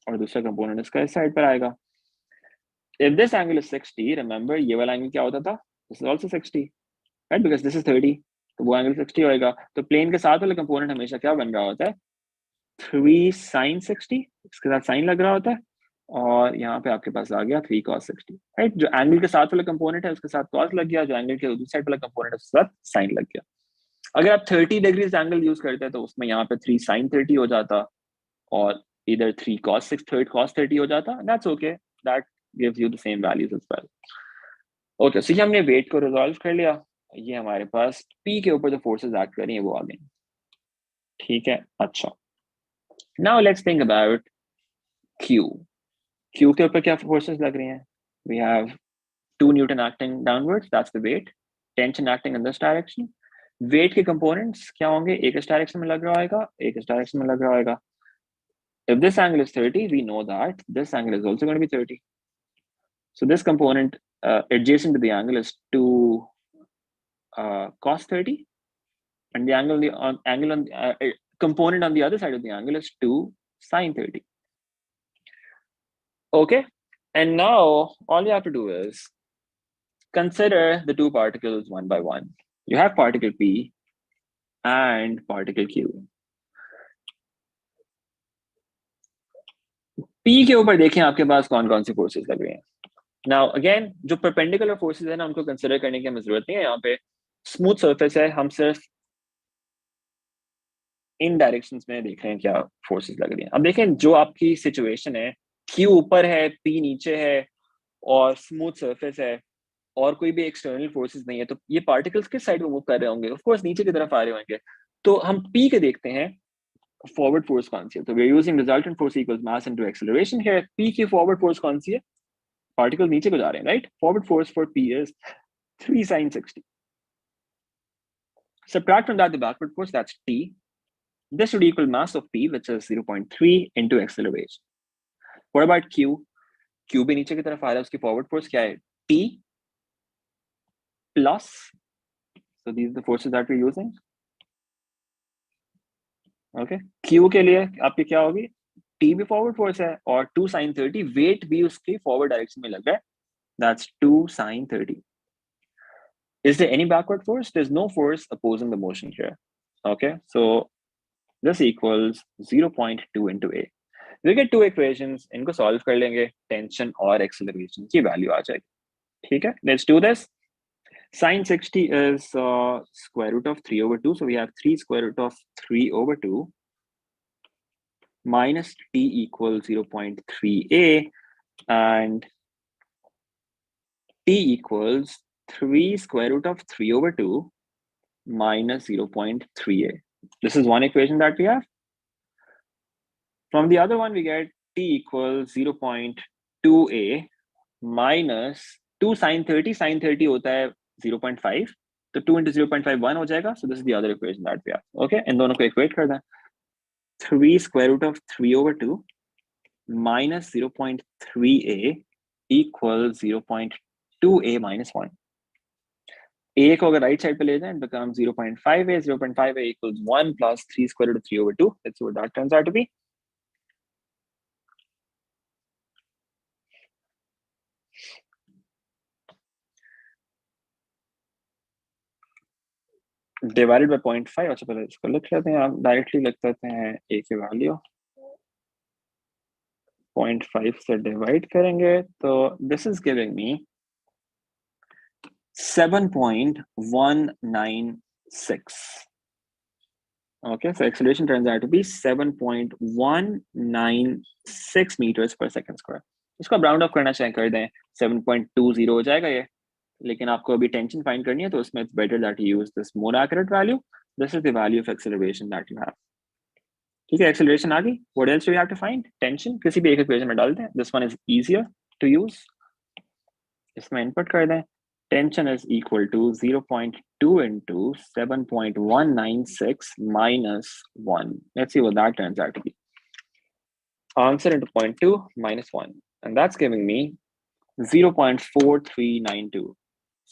[SPEAKER 1] और दूसरा component इसका इस side पर आएगा. If this angle is 60, remember ये वाला angle क्या होता था? This is also 60, right? Because this is 30. तो वो angle 60 होएगा. तो plane के साथ वाला component हमेशा क्या बन रहा होता है? 3 sin 60. इसके साथ sin लग रहा होता है. और यहाँ पे आपके पास आ गया 3 cos 60, राइट? जो एंगल के साथ वाला कंपोनेंट है उसके साथ cos लग गया, जो एंगल के दूसरी साइड वाला कंपोनेंट है उसके साथ sin लग गया. अगर आप 30 डिग्रीज एंगल यूज करते हैं तो उसमें यहाँ पे 3 sin 30 हो जाता और इधर 3 cos 30 हो जाता. That's okay, that gives you the same values as well. Okay, so ये हमने वेट को रिजॉल्व कर लिया. ये हमारे पास P के ऊपर जो फोर्सेस एक्ट कर रही हैं वो आ गई. ठीक है, अच्छा. Now let's think about Q. Q के ऊपर क्या फोर्सेस लग रही हैं? We have 2 Newton acting downwards, that's the weight. Tension acting in this direction. Weight के components क्या होंगे? एक इस direction में लग रहा होगा, एक इस direction में लग रहा होगा. If this angle is 30, we know that this angle is also going to be 30. So this component adjacent to the angle is 2 cos 30, and the component on the other side of the angle is 2 sin 30. Okay, and now all you have to do is consider the two particles one by one. You have particle P and particle Q. P के ऊपर देखें आपके पास कौन कौन सी forces लग रही हैं. Now again, जो perpendicular forces है ना उनको कंसिडर करने की हमें जरूरत नहीं है. यहाँ पे स्मूथ सरफेस है, हम सिर्फ इन डायरेक्शंस में देख रहे हैं क्या फोर्सेस लग रही हैं. अब देखें जो आपकी सिचुएशन है, Q ऊपर है, P नीचे है और स्मूथ सरफेस है और कोई भी एक्सटर्नल फोर्सेस नहीं है, तो ये पार्टिकल्स किस साइड में मूव कर रहे होंगे? ऑफ कोर्स नीचे की तरफ आ रहे होंगे. तो हम P के देखते हैं फॉरवर्ड फोर्स कौन सी है. तो we are using resultant force equals mass into acceleration. Here P की फॉरवर्ड फोर्स कौन सी है? पार्टिकल नीचे को जा रहे हैं, right? Forward force for P is 3 sin 60. Subtract from that the backward force, that's T. This would equal mass of P, which is 0.3 into acceleration. What about Q? Q भी नीचे की तरफ आ रहा है, उसकी फॉरवर्ड फोर्स क्या है? T plus, so these are the forces that we're using. Okay, Q के लिए आपकी क्या होगी? T भी फॉरवर्ड फोर्स है और 2 sin 30, वेट भी उसकी फॉरवर्ड डायरेक्शन में लग रहा है. That's 2 sin 30. Is there any backward force? There's no force opposing the motion here. Okay, so this equals 0.2 into A. We get two equations, इनको solve कर लेंगे, tension और acceleration की value आ जाएगी. ठीक है, let's do this. Sin 60 is square root of 3 over 2, so we have 3 square root of 3 over 2 minus T equals 0.3A, and T equals 3 square root of 3 over 2 minus 0.3A. This is one equation that we have. From the other one, we get T equals 0.2A minus 2 sin 30. Sin 30 होता है 0.5. तो 2 into 0.5 1 हो जाएगा. So this is the other equation that we have. Okay, इन दोनों को equate कर दें. 3 square root of 3 over 2 minus 0.3A equals 0.2A minus 1. A को अगर right side पे ले जाएं, it becomes 0.5A. 0.5A equals 1 plus 3 square root of 3 over 2. Let's see what that turns out to be. Divided by 0.5. अच्छा पहले इसको लिख लेते हैं. आप डायरेक्टली लिख देते हैं A की वैल्यू 0.5 से डिवाइड करेंगे तो this is giving me 7.196. Okay, so acceleration turns out to be 7.196 meters per second square. इसको राउंड ऑफ करना चाहे कर दें, 7.20 हो जाएगा ये. लेकिन आपको अभी टेंशन फाइंड करनी है तो उसमें it's better that you use this more accurate value. This is the value of acceleration that you have. ठीक है, एक्सेलरेशन आ गई. What else do you have to find? Tension किसी भी एक इक्वेशन में डाल दें. This one is easier to use. इसमें इनपुट कर दें. Tension is equal to 0.2 into 7.196 minus 1. Let's see what that turns out to be. Answer into 0.2 minus 1. And that's giving me 0.4392.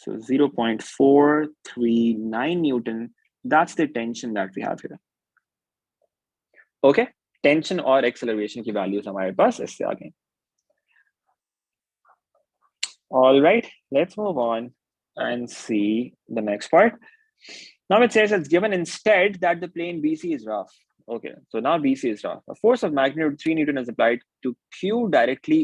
[SPEAKER 1] So 0.439 Newton. That's the tension that we have here. Okay? Tension और acceleration की values हमारे पास इससे आ गई. All right, let's move on and see the next part. Now it says it's given instead that the plane BC is rough. Okay, so now BC is rough. A force of magnitude 3 Newton is applied to Q directly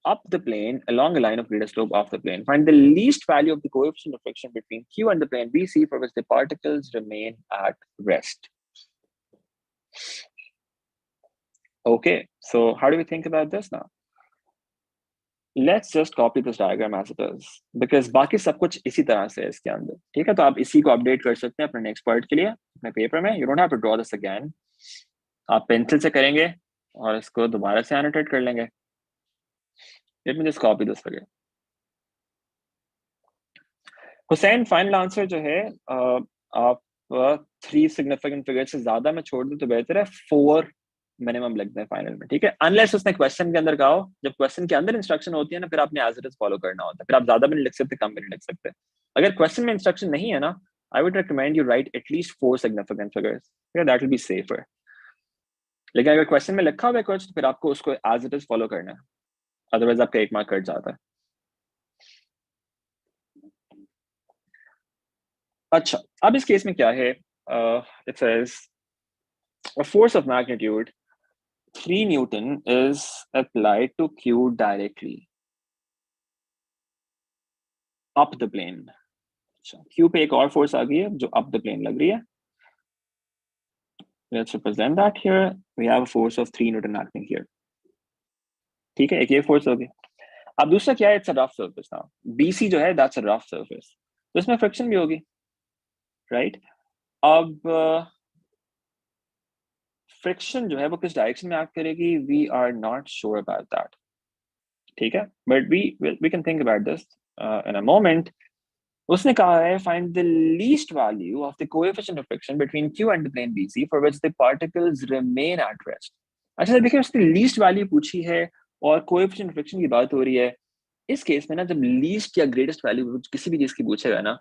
[SPEAKER 1] up the plane along a line of greater slope off the plane. Find the least value of the coefficient of friction between Q and the plane BC for which the particles remain at rest. Okay, so how do we think about this now? Let's just copy this diagram as it is because बाकी सब कुछ इसी तरह से है इसके अंदर. ठीक है, तो आप इसी को अपडेट कर सकते हैं अपने नेक्स्ट पार्ट के लिए अपने पेपर में. You don't have to draw this again. आप पेंसिल से करेंगे और इसको दोबारा से एनोटेट कर लेंगे. Let me just copy this again. Hussain, final answer जो है आप 3 सिग्निफिकेंट फिगर से ज्यादा में छोड़ दूं तो बेहतर है. 4 मिनिमम लिख दें फाइनल में. ठीक है, अनलेस उसने क्वेश्चन के अंदर कहा हो. जब क्वेश्चन के अंदर इंस्ट्रक्शन होती है ना, फिर आपने एज इट इज फॉलो करना होता है. फिर आप ज्यादा भी नहीं लिख सकते, कम भी नहीं लिख सकते. अगर क्वेश्चन में इंस्ट्रक्शन नहीं है ना, I would recommend you right at least 4 significant figures. That will be safer. लेकिन अगर क्वेश्चन में लिखा हुआ है कुछ, तो फिर आपको उसको एज इट इज फॉलो करना है, अदरवाइज आपका 1 मार्क कट जाता है. अच्छा, अब इस केस में क्या है? It says a force of magnitude 3 Newton is applied to Q directly up the plane. अच्छा, Q पे एक और फोर्स आ गई है जो up the plane लग रही है. Let's represent that here. We have a force of 3 Newton acting here. ठीक है, एक ये फोर्स होगी. अब दूसरा क्या है? It's a rough surface. Now BC जो है दैट्स अ रफ सरफेस, तो इसमें फ्रिक्शन भी होगी, राइट? अब फ्रिक्शन जो है वो किस डायरेक्शन में एक्ट करेगी? We are not sure about that. ठीक है, but we can think about this in a moment. उसने कहा है find the least value of the coefficient of friction between Q and the plane BC for which the particles remain at rest. अच्छा, देखिए उसने least value पूछी है और coefficient of friction की बात हो रही है. इस केस में ना, जब लीस्ट या ग्रेटेस्ट वैल्यू किसी भी चीज की पूछेगा ना,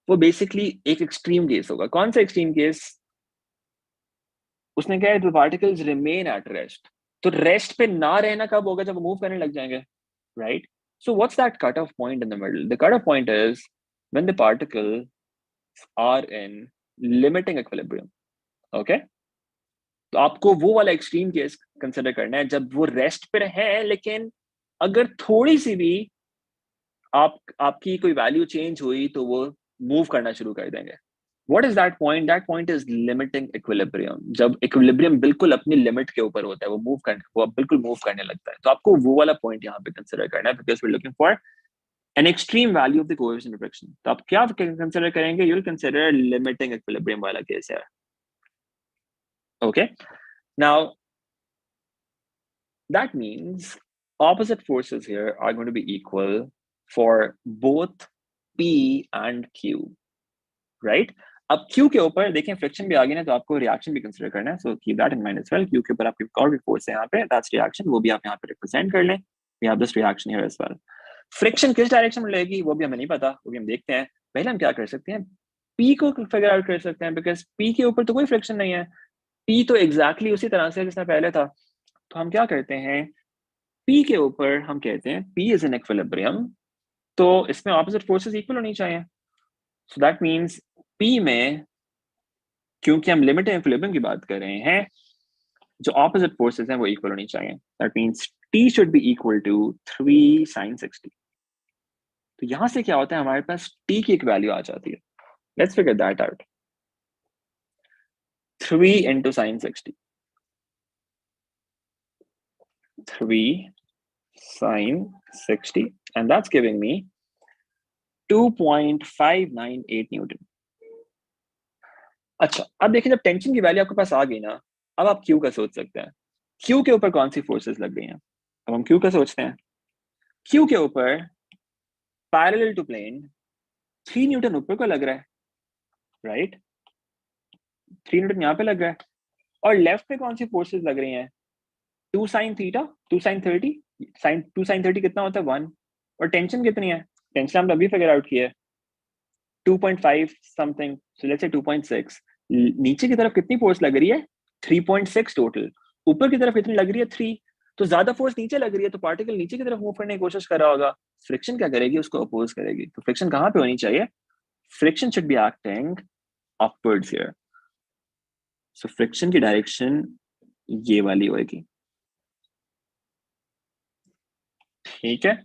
[SPEAKER 1] वो बेसिकली एक एक्सट्रीम केस होगा. कौन सा एक्सट्रीम केस? उसने कहा है the particles remain at rest. तो रेस्ट पे ना रहना कब होगा? जब मूव करने लग जाएंगे, right? So what's that cut off point in the middle? The cut off point is when the particles are in limiting equilibrium. Okay, तो आपको वो वाला एक्सट्रीम केस कंसिडर करना है जब वो रेस्ट पे है, लेकिन अगर थोड़ी सी भी आपकी कोई वैल्यू चेंज हुई तो वो मूव करना शुरू कर देंगे. What is that point? That point is limiting equilibrium. जब equilibrium बिल्कुल अपनी लिमिट के ऊपर होता है, वो बिल्कुल मूव करने लगता है, तो आपको वो वाला पॉइंट यहाँ पे कंसिडर करना है, because we're looking for an extreme value of the coefficient of friction. तो आप क्या कंसिडर करेंगे? You'll consider limiting equilibrium वाला केस है. Okay. Now that means opposite forces here are going to be equal for both P and Q, right? अब Q के ऊपर देखें फ्रिक्शन भी आ गई ना, तो आपको रिएक्शन भी कंसीडर करना है. So keep that in mind as well. Q के ऊपर आपकी और भी फोर्स है यहाँ पे, दैट्स रिएक्शन. वो भी आप यहाँ पे रिप्रेजेंट कर लें. We have this reaction here as well. Friction किस डायरेक्शन में लगेगी वो भी हमें नहीं पता, वो भी हम देखते हैं. पहले हम क्या कर सकते हैं? P को फिगर आउट कर सकते हैं, बिकॉज P के ऊपर तो कोई फ्रिक्शन नहीं है. P तो एग्जैक्टली उसी तरह से जिसमें पहले था. तो हम क्या करते हैं? P के ऊपर हम कहते हैं P इज इन इक्विलिब्रियम, तो इसमें ऑपोजिट फोर्सेस इक्वल होनी चाहिए. सो दैट मीन्स P में, क्योंकि हम लिमिटिंग इक्विलिब्रियम की बात कर रहे हैं, जो ऑपोजिट फोर्सेस हैं वो इक्वल होनी चाहिए. That means T should be equal to 3 sin 60. तो यहां से क्या होता है? हमारे पास T की एक वैल्यू आ जाती है. Let's figure that out. 3 into sin 60. 3 sin 60, and that's giving me 2.598 Newton. अच्छा, अब देखिए जब टेंशन की वैल्यू आपके पास आ गई ना, अब आप क्यू का सोच सकते हैं। क्यू के ऊपर कौन सी फोर्सेस लग गई हैं? अब हम क्यू का सोचते हैं। क्यू के ऊपर पैरेलल टू प्लेन 3 न्यूटन ऊपर को लग रहा है, राइट? 3 न्यूटन यहाँ पे लग रहा है, और लेफ्ट पे कौन सी फोर्सेस लग रही हैं? 2 sin theta, 2 sin 30, sin 2 sin 30 कितना होता है? 1। और टेंशन कितनी है? टेंशन हमने अभी फिगर आउट किया है 2.5 समथिंग, सो लेट्स से 2.6। नीचे की तरफ कितनी फोर्स लग रही है? 3.6 टोटल। ऊपर की तरफ कितनी लग रही है? 3। तो ज्यादा फोर्स नीचे लग रही है, तो पार्टिकल नीचे की तरफ मूव करने की कोशिश कर रहा होगा। फ्रिक्शन क्या करेगी? उसको अपोज करेगी। तो फ्रिक्शन कहाँ पे होनी चाहिए? Friction should be acting upwards here. So friction की डायरेक्शन ये वाली होगी, ठीक है?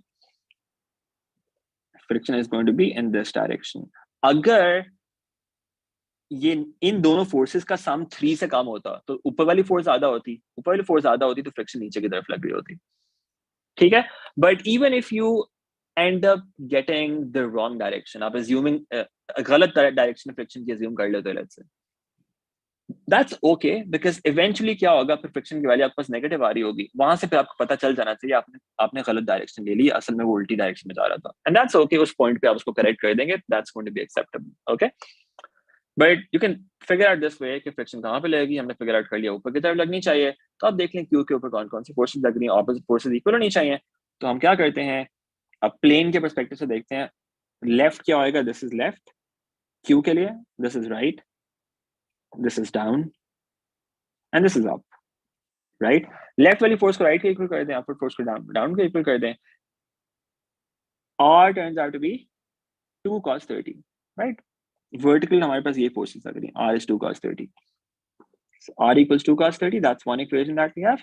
[SPEAKER 1] Friction is going to be in this direction. अगर ये इन दोनों फोर्सेस का सम 3 से कम होता तो ऊपर वाली फोर्स ज्यादा होती, ऊपर वाली फोर्स ज्यादा होती तो फ्रिक्शन नीचे की तरफ लग रही होती, ठीक है? But even if you and up getting the wrong direction, आप अज्यूमिंग गलत डायरेक्शन में फ्रिक्शन की अज्यूम कर लेते हो, let's say, that's okay, because eventually क्या होगा, फिर फ्रिक्शन की वैल्यू आपके पास नेगेटिव आ रही होगी, वहां से फिर आपको पता चल जाना चाहिए आपने आपने गलत डायरेक्शन ले ली, असल में वो उल्टी डायरेक्शन में जा रहा था, एंड दैट्स ओके। उस पॉइंट पे आप उसको करेक्ट कर देंगे, that's going to be acceptable, okay? But you can figure out this way कि फ्रिक्शन कहाँ पे लगेगी। हमने फिगर आउट कर लिया ऊपर की तरफ लगनी चाहिए, तो आप देख लें क्यू के ऊपर कौन कौन सी फोर्सेस लग रही हैं, ऑपोजिट फोर्सेस इक्वल होनी चाहिए। तो हम क्या करते हैं, अब प्लेन के पर्सपेक्टिव से देखते हैं। लेफ्ट क्या होएगा? दिस इज लेफ्ट क्यू के लिए, this is right, this is down, and this is up, right? Left वाली फोर्स को राइट के इक्वल कर दें, अपवर्ड फोर्स को डाउन के इक्वल कर दें। R turns out to be 2 cos 30, right? Vertical हमारे पास ये फोर्सेस लग रही हैं, R is 2 cos 30. So R equals 2 cos 30, that's one equation that we have.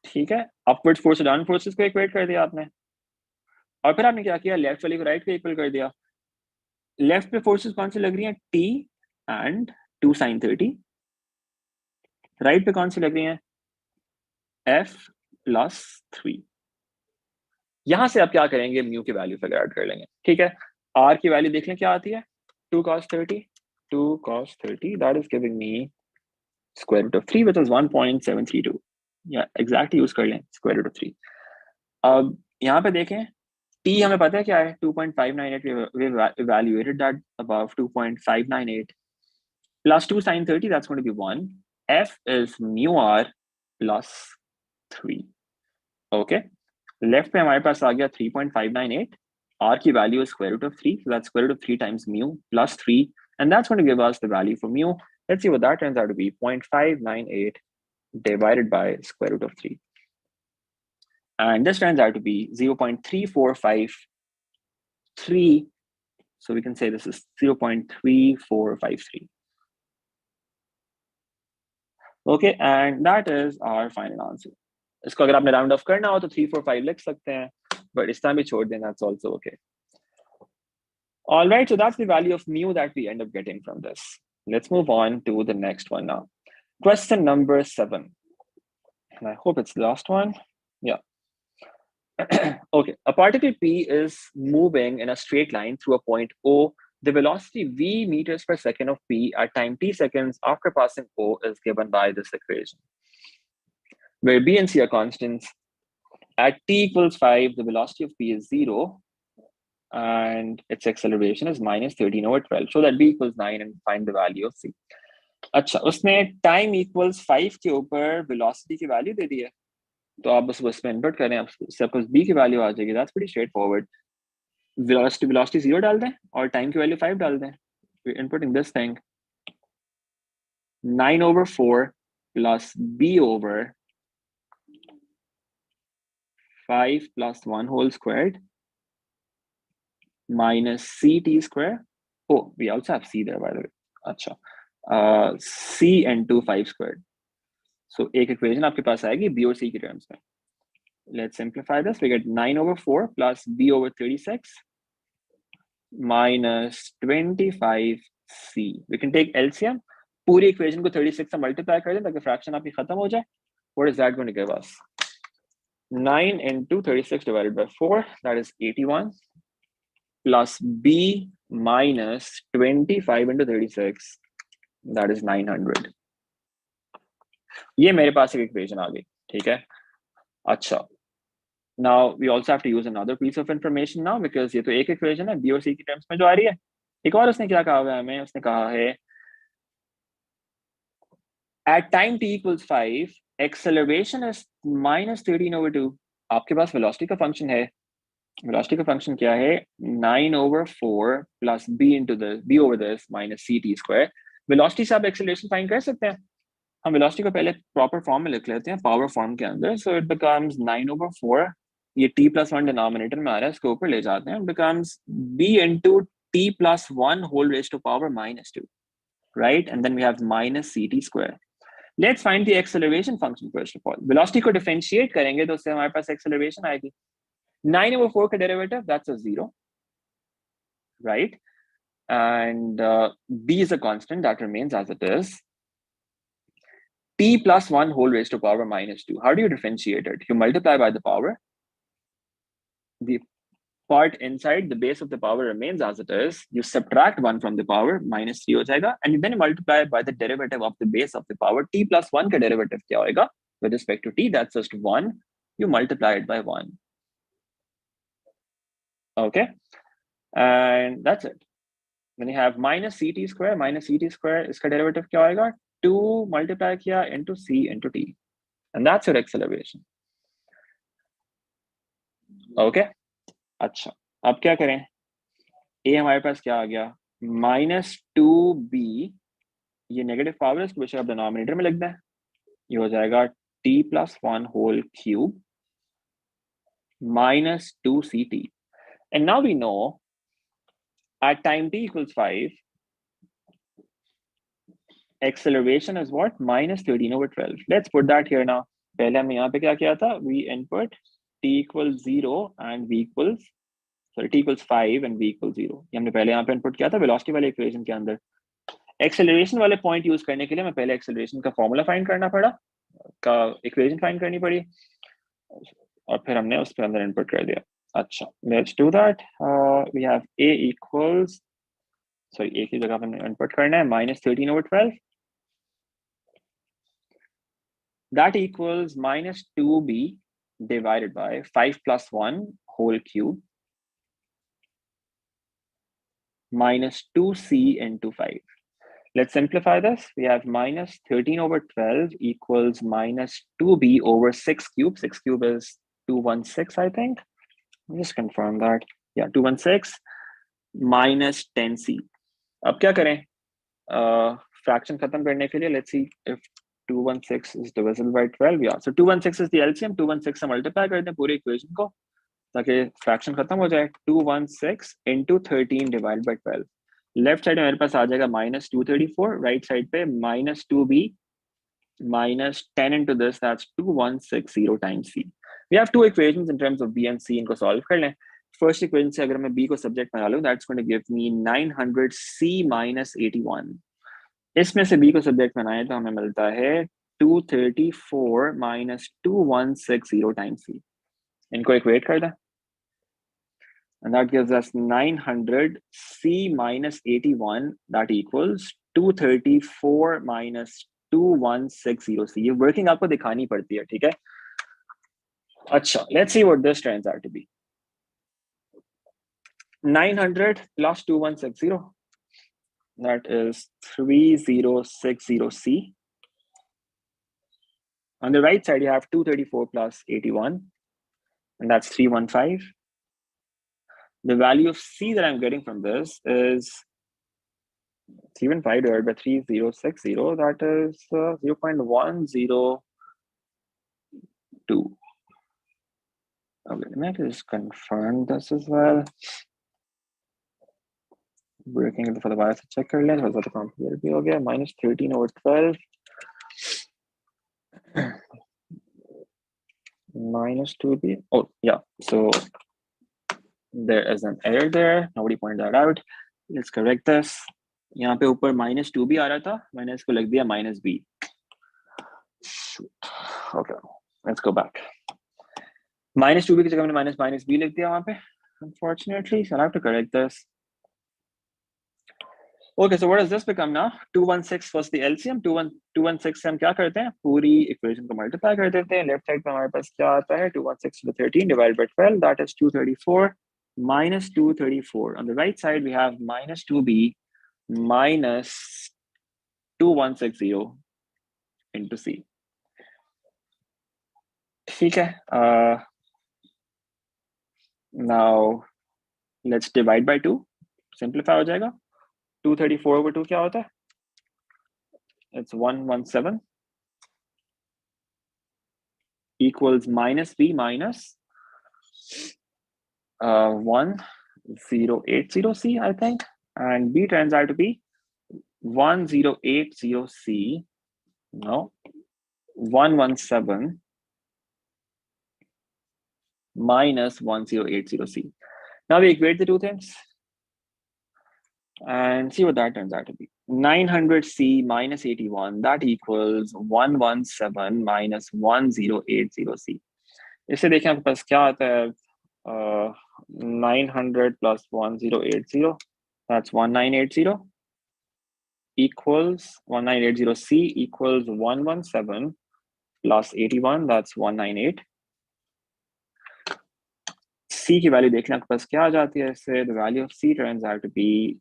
[SPEAKER 1] ठीक है, अपवर्ड फोर्स और डाउन फोर्सेस को इक्वेट कर दिया आपने, और फिर आपने क्या किया, लेफ्ट वाली को राइट पे इक्वल कर दिया। लेफ्ट पे फोर्सेस कौन सी लग रही हैं? T and 2 sin 30। राइट पे कौन सी लग रही हैं? F plus 3। यहां से आप क्या करेंगे, म्यू की वैल्यू फिगर आउट कर लेंगे, ठीक है? R की वैल्यू देख लें क्या आती है, 2 cos 30, 2 cos 30, that is giving me square root of 3, which is 1.732। या एग्जैक्टली यूज कर लें, स्क्वायर रूट ऑफ 3। अब यहाँ पे देखें, T हमें पता है क्या है, 2.598, we evaluated that above 2.598 plus 2 sin 30, that's going to be 1. F is mu R plus 3, okay? Left पे हमारे पास आ गया 3.598, R की value is square root of 3, so that's square root of 3 times mu plus 3, and that's going to give us the value for mu. Let's see what that turns out to be, 0.598 divided by square root of 3. And this turns out to be 0.3453. So we can say this is 0.3453. Okay, and that is our final answer. इसको अगर आपने round of करना हो तो 345 लिख सकते हैं, but इस time भी छोड़ देना, that's also okay. All right, so that's the value of mu that we end up getting from this. Let's move on to the next one now. Question number 7. And I hope it's the last one. Yeah. Okay, a particle P is moving in a straight line through a point O. The velocity v meters per second of P at time t seconds after passing O is given by this equation, where B and C are constants. At t equals 5, the velocity of P is 0, and its acceleration is minus 13/12. Show that B equals 9 and find the value of C. अच्छा, उसने time equals 5 के ऊपर velocity की value दे दी है, तो आप बस उसमें इनपुट करें, आपको बी की वैल्यू आ जाएगी। That's pretty straight forward. Velocity 0 डाल दें और टाइम की वैल्यू 5 डाल दें। Inputting this thing 9/4 plus b over 5 plus 1 whole squared minus ct square. Oh, we also have c there by the way. अच्छा, c into 5 squared. So एक equation आपके पास आएगी b और c की टर्म्स में। Let's simplify this. We get 9/4 plus b over 36 minus 25c. We can take LCM. पूरी equation को 36 से मल्टीप्लाई कर दें ताकि फ्रैक्शन आपकी खत्म हो जाए। What is that going to give us? 9 into 36 divided by 4, that is 81, plus B minus 25 into 36, that is 900. ये मेरे पास एक इक्वेशन आ गई, ठीक है? अच्छा, now we also have to use another piece of information now because ये तो एक इक्वेशन है B और C की टर्म्स में जो आ रही है. एक और उसने क्या कहा हुआ है हमें, उसने कहा है at time t equals 5 acceleration is minus 13/2. आपके पास velocity का फंक्शन है, velocity का फंक्शन क्या है, 9/4 plus b into this b over this minus ct square. velocity से आप acceleration फाइंड कर सकते हैं. हम velocity को पहले proper फॉर्म में लिख लेते हैं, पावर फॉर्म के अंदर. so it becomes 9/4, ये t plus 1 डिनोमिनेटर में आ रहा है, इसको ऊपर ले जाते हैं, becomes b into t plus 1 whole raised to power minus 2, right? And then we have minus ct square. Let's find the acceleration function first of all. Velocity को differentiate करेंगे तो उससे हमारे पास acceleration आएगी. 9/4 का derivative, that's a 0, right? And b is a constant that remains as it is. T plus 1 whole raised to power minus 2. How do you differentiate it? You multiply by the power. The part inside the base of the power remains as it is. You subtract 1 from the power, minus 3 हो जाएगा, and then you multiply by the derivative of the base of the power. T plus 1 का derivative क्या होएगा? With respect to t, that's just 1. You multiply it by 1. Okay, and that's it. Then you have minus ct square. Minus ct square, इसका derivative क्या होएगा? 2 multiply किया into c into t, and that's your acceleration. Okay. अच्छा, अब क्या करें? a हमारे पास क्या आ गया? -2b, ये नेगेटिव पावर है, इसको बेशक आप डिनोमिनेटर में लिख दें. ये हो जाएगा t plus 1 whole cube minus 2ct. And now we know at time t equals 5, acceleration is what? Minus 13/12. Let's put that here now. पहले हमने यहाँ पे क्या किया था? We input t equals 0 and v equals, sorry, t equals 5 and v equals 0. ये हमने पहले यहाँ पे इनपुट किया था वेलोसिटी वाले इक्वेशन के अंदर. एक्सेलरेशन वाले पॉइंट यूज करने के लिए मैं पहले एक्सेलरेशन का फॉर्मूला फाइंड करना पड़ा, का इक्वेशन फाइंड करनी पड़ी, और फिर हमने उसके अंदर इनपुट कर दिया. अच्छा, let's do that. We have a equals, sorry a की जगह पर इनपुट करना है -13/12. That equals -2b divided by 5 plus 1 whole cube minus 2c into 5. Let's simplify this. We have -13/12 equals -2b over 6 cube. 6 cube is 216, I think. Let me just confirm that. Yeah, 216 minus 10c. अब क्या करें? Fraction खत्म करने के लिए, let's see if 216 is divisible by 12. Yeah, so 216 is the LCM. 216 से multiply कर दें पूरी equation को ताकि fraction खत्म हो जाए. 216 into 13 divided by 12. Left side में मेरे पास आ जाएगा -234, राइट साइड पे -2b minus 10 into this, that's 2160 times c. We have two equations in terms of b and c. इनको solve कर लें. First equation से अगर मैं b को subject बना लूँ, that's going to give me 900c minus 81. इसमें से b को subject बनाए तो हमें मिलता है 234 minus 2160 times c. इनको equate कर दें. And that gives us 900c minus 81, that equals 234 minus 2160c. ये working आपको दिखानी पड़ती है, ठीक है? अच्छा, let's see what this turns out to be. 900 plus 2160, that is 3060c. On the right side, you have 234 plus 81, and that's 315. The value of c that I'm getting from this is 315 divided by 3060, that is 0.102. Okay, let me just confirm this as well. Breaking it for the bias check कर लें, थोड़ा सा complicated भी हो गया. -13/12 -2b. Oh yeah, so there is an error there. Nobody pointed that out. Let's correct this. यहाँ पे ऊपर -2b आ रहा था, मैंने इसको लिख दिया -b. Okay, let's go back. -2b की जगह मैंने माइनस माइनस b लिख दिया वहां पे, unfortunately, so I'll have to correct this. Okay, so what does this become now? 216 was the LCM. 216 से हम क्या करते हैं, पूरी इक्वेशन को मल्टीप्लाई कर देते हैं. लेफ्ट साइड पे हमारे पास क्या आता है, 216 to the 13 divided by 12, that is 234 minus 234. On the right side we have minus 2b minus 2160 into c. ठीक है. Now let's divide by 2. Simplify हो जाएगा. 234 over 2 क्या होता है? It's 117 equals minus b minus 1080c, I think, and b turns out to be 1080c. No, 117 minus 1080c. Now we equate the two things and see what that turns out to be. 900c minus 81, that equals 117 minus 1080c. इससे देखें आपके पास क्या आता है, 900 plus 1080, that's 1980 equals 1980c equals 117 plus 81, that's 198. c की value देख लें आपके पास क्या आ जाती है इससे. the value of c turns out to be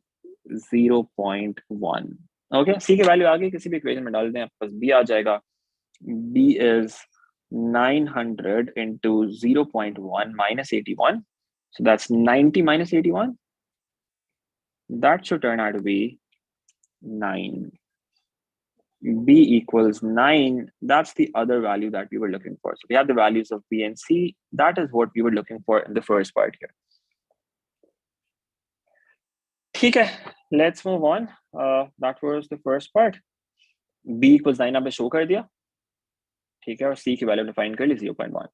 [SPEAKER 1] 0.1. okay, c की वैल्यू आ गई, किसी भी इक्वेशन में डाल दें आपके पास b आ जाएगा. b is 900 into 0.1 minus 81, so that's 90 minus 81. That should turn out to be 9. b equals 9. That's the other value that we were looking for. So we have the values of b and c. That is what we were looking for in the first part here. ठीक है, let's move on. That was the first part. b equals 9 आपने show कर दिया, ठीक है, और c की value define कर ली 0.1.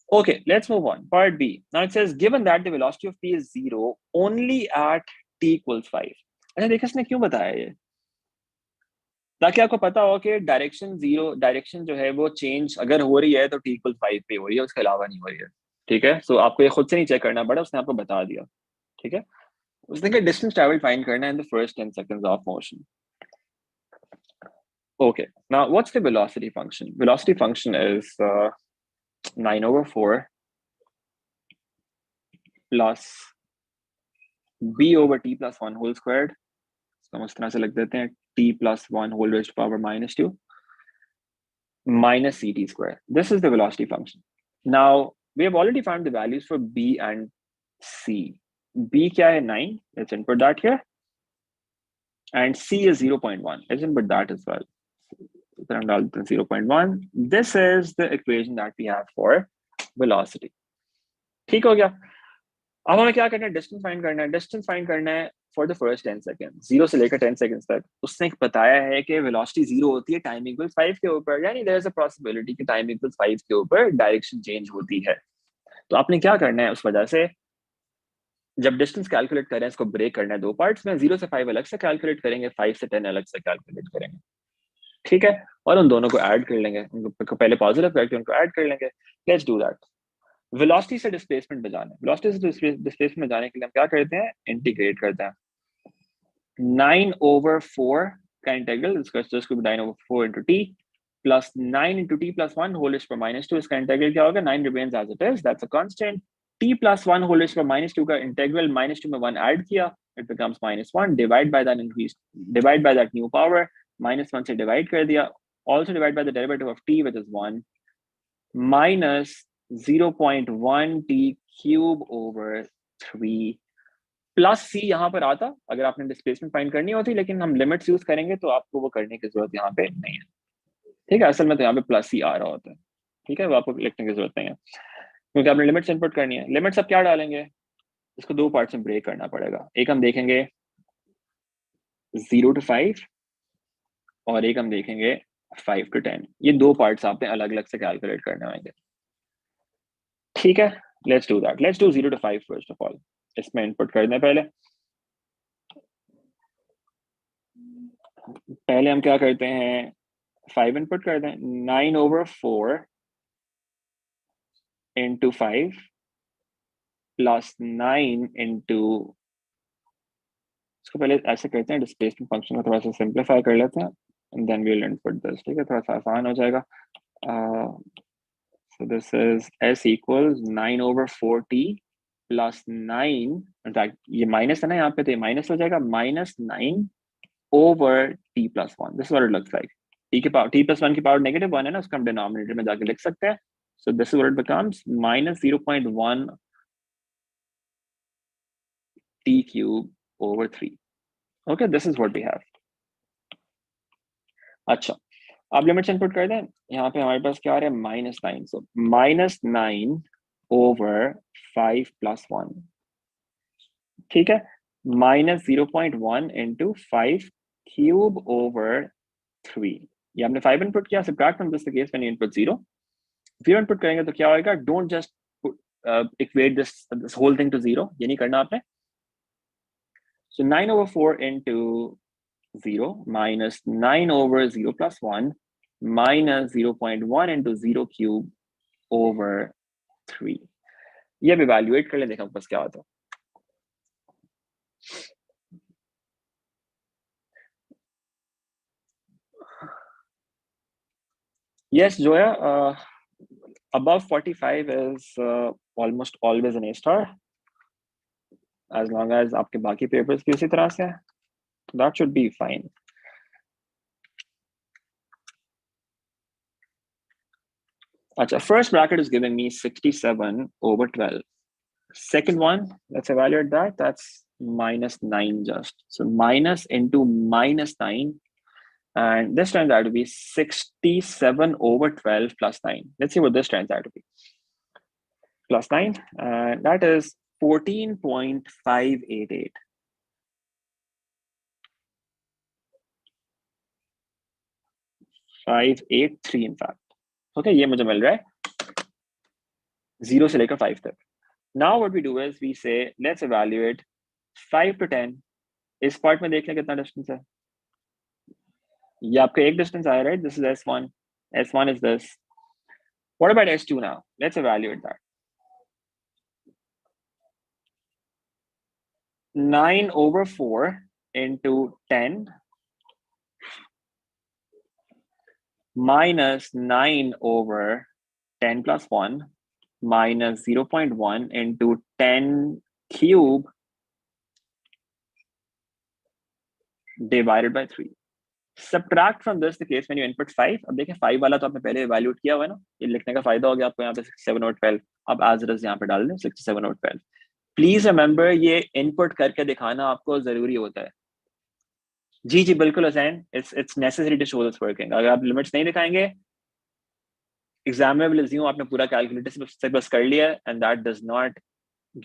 [SPEAKER 1] Okay, let's move on. Part B. Now it says given that the velocity of p is 0 only at t equals 5. अच्छा देखा इसने क्यों बताया ये, ताकि आपको पता हो कि डायरेक्शन जो है वो चेंज अगर हो रही है तो t equals 5 पे हो रही है, उसके अलावा नहीं हो रही है. ठीक है, सो आपको ये खुद से नहीं चेक करना पड़ा, उसने आपको बता दिया. ठीक है, उसने कहा डिस्टेंस ट्रैवल फाइंड करना है in the first 10 seconds of motion. Okay, now what's the velocity function? Velocity function is 9 over 4 plus b over t plus 1 whole squared. So हम इस तरह से लिख देते हैं t plus 1 whole raised to power minus 2 minus ct square. This is the velocity function. Now we have already found the values for b and c. b क्या है 9, let's input that here, and c is 0.1, let's input that as well. 0.1. This is the equation that we have for velocity. ठीक हो गया. अब हमें क्या करना है, डिस्टेंस फाइंड करना है. डिस्टेंस फाइंड करना है फॉर द फर्स्ट 10 seconds, 0 से लेकर 10 seconds तक. उसने बताया है कि वेलोसिटी 0 होती है टाइम इक्वल्स 5 के ऊपर, यानी देयर इज अ पॉसिबिलिटी कि टाइम इक्वल्स 5 के ऊपर डायरेक्शन चेंज होती है. तो आपने क्या करना है, उस वजह से जब डिस्टेंस कैलकुलेट करें इसको ब्रेक करना है दो पार्ट्स में. 0 से 5 अलग से कैलकुलेट करेंगे, 5 से 10 अलग से कैलकुलेट करेंगे. ठीक है, और उन दोनों को ऐड कर लेंगे, उनको पहले पॉजिटिव करके उनको ऐड कर लेंगे. Let's do that. वेलोसिटी से डिस्प्लेसमेंट में जाना है. वेलोसिटी से डिस्प्लेसमेंट में जाने के लिए हम क्या करते हैं, इंटीग्रेट करते हैं. 9 over 4 का इंटीग्रल, इसका just 9 over 4 into t plus 9 into t plus 1 whole raised to power minus 2. इसका इंटीग्रल क्या होगा, 9 remains as it is, that's a constant. t plus 1 whole raised to power minus 2 का integral minus 2 में 1 add किया, it becomes minus 1. divide by that new power, minus 1 से divide कर दिया, also divide by the derivative of t which is 1 minus 0.1 t cube over 3 plus सी यहाँ पर आता अगर आपने डिस्प्लेसमेंट फाइंड करनी होती, लेकिन हम लिमिट्स यूज करेंगे तो आपको वो करने की जरूरत यहाँ पे नहीं है. ठीक है, असल में तो यहाँ पे प्लस सी आ रहा होता है. ठीक है, वो आपको लिखने की जरूरत नहीं है क्योंकि आपने लिमिट्स इनपुट करनी है. लिमिट्स अब क्या डालेंगे, इसको दो पार्ट्स में ब्रेक करना पड़ेगा. एक हम देखेंगे 0 to 5 और एक हम देखेंगे 5 to 10. ये दो पार्ट्स आपने अलग अलग से कैलकुलेट करने होंगे. ठीक है, let's do that. Let's do 0 to 5 first of all. इसमें इनपुट कर दें पहले हम क्या करते हैं, 5 इनपुट कर दें. 9 over 4 into 5 plus 9 into, इसको पहले ऐसे करते हैं, डिस्प्लेसमेंट फंक्शन को थोड़ा सा सिंप्लीफाई कर लेते हैं and then we'll input this. ठीक है, थोड़ा सा आसान हो जाएगा. So this is s equals 9 over 4t plus 9. In fact, ये minus है ना यहाँ पे, तो ये minus हो जाएगा minus 9 over t plus 1. This is what it looks like. t plus 1 की power negative 1 है ना, उसका हम denominator में जाके लिख सकते हैं. So this is what it becomes, minus 0.1 t cube over 3. Okay, this is what we have. अच्छा, अब लिमिट्स इनपुट कर दें. यहाँ पे हमारे पास क्या आ रहा है, -9. So -9 over 5 plus 1. ठीक है, minus 0.1 into 5 cube over 3. ये हमने 5 इनपुट किया. Subtract from this the case when you input 0. 0 input करेंगे तो क्या होगा, don't just equate this whole thing to 0. ये नहीं करना आपने. So 9 over 4 into 0 minus 9 over 0 plus 1 minus 0.1 into 0 cube over 3. ये भी evaluate कर ले, देखा बस क्या होता है. Yes, Joya, above 45 is almost always an A star, as long as आपके बाकी papers भी उसी तरह से हैं. That should be fine. Achha, first bracket is giving me 67 over 12. Second one, let's evaluate that. That's -9 just. So minus into -9. And this turns out to be 67 over 12 plus 9. Let's see what this turns out to be. Plus 9, and that is 14.588. .583 in fact. Okay, ये मुझे मिल रहा है 0 से लेकर 5 तक. Now what we do is we say let's evaluate 5 to 10. इस part में देख लें कितना distance है. ये आपका एक distance आया, right? This is S1. S1 is this. What about S2 now? Let's evaluate that. 9 over 4 into 10 minus 9 over 10 plus 1 minus 0.1 into 10 cube divided by 3. Subtract from this the case when you input 5. अब देखें 5 वाला तो आपने पहले evaluate किया हुआ है ना, ये लिखने का फायदा हो गया आपको. यहाँ पे 67 over 12. अब as it is यहाँ पे डाल दें 67 over 12. Please remember ये input करके दिखाना आपको जरूरी होता है. जी बिल्कुल Hussain, it's necessary to show this working. अगर आप लिमिट्स नहीं दिखाएंगे, एग्जाम में will assume आपने पूरा कैलकुलेटर से बस कर लिया, and that does not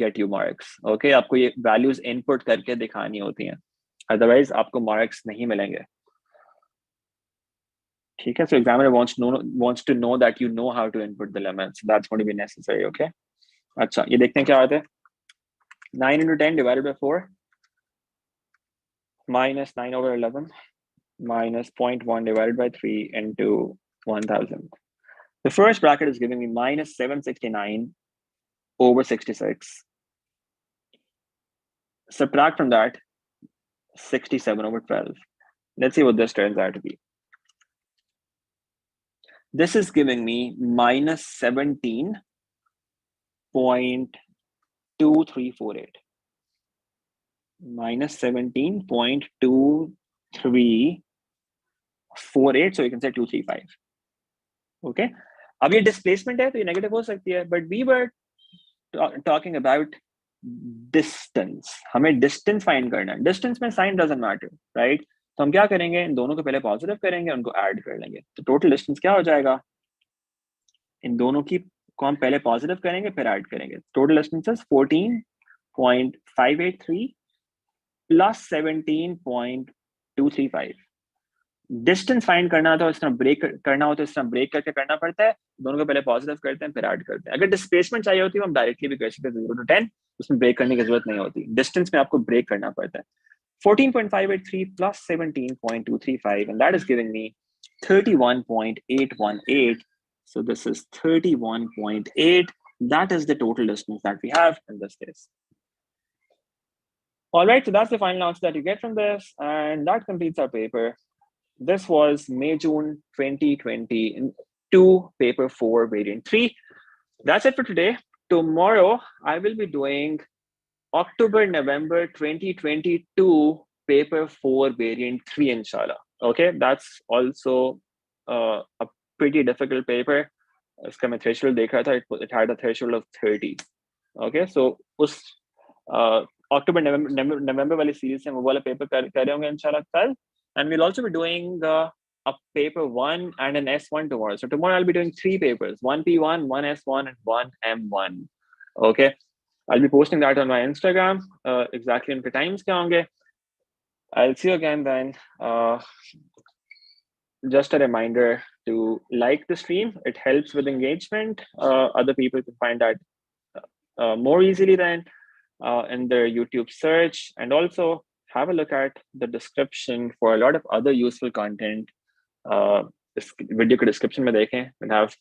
[SPEAKER 1] get you marks. Okay, आपको ये values input करके दिखानी होती हैं, otherwise आपको marks नहीं मिलेंगे. ठीक है, so examiner wants to know that you know how to input the limits. That's going to be necessary. Okay, अच्छा, ये देखते हैं क्या आता है. 9 into 10 divided by 4 minus 9 over 11 minus 0.1 divided by 3 into 1000. The first bracket is giving me minus 769 over 66. Subtract from that 67 over 12. Let's see what this turns out to be. This is giving me minus 17.2348. Minus 17.2348. So you can say 235. Okay. अब ये displacement है तो ये negative हो सकती है, but we were talking about distance. हमें distance find करना है. Distance में sign doesn't matter, right? तो हम क्या करेंगे, इन दोनों को पहले पॉजिटिव करेंगे, उनको ऐड कर लेंगे. तो टोटल डिस्टेंस क्या हो जाएगा, इन दोनों की को हम पहले पॉजिटिव करेंगे फिर ऐड करेंगे. Total distance is 14.583 plus 17.235. Distance find करना तो इस तरह ब्रेक करना हो तो इस तरह ब्रेक करके करना पड़ता है. दोनों को पहले पॉजिटिव करते हैं फिर ऐड करते हैं. अगर डिस्प्लेसमेंट चाहिए होती है हम डायरेक्टली भी कर सकते हैं 0 to 10, उसमें ब्रेक करने की जरूरत नहीं होती. डिस्टेंस में आपको ब्रेक करना पड़ता है. 14.583 plus 17.235, and that is giving me 31.818. So this is 31.8 that is the total distance that we have in this case. All right, so that's the final answer that you get from this, and that completes our paper. This was May-June 2020 into paper 4, variant 3. That's it for today. Tomorrow, I will be doing October-November 2022 paper 4, variant 3, inshallah. Okay, that's also a pretty difficult paper. इसका मैं threshold देख रहा था, it had a threshold of 30. Okay, so उस October November वाली series से वो वाला paper कर रहे होंगे इंशाल्लाह कल, and we'll also be doing a paper 1 and an S1 tomorrow. So tomorrow I'll be doing 3 papers, 1 P1, 1 S1, and 1 M1. Okay, I'll be posting that on my Instagram. Exactly in the times क्या होंगे. I'll see you again then. Just a reminder to like the stream. It helps with engagement. Other people can find that more easily than in their YouTube search. And also have a look at the description for a lot of other useful content. This video description mein dekhein. We'll have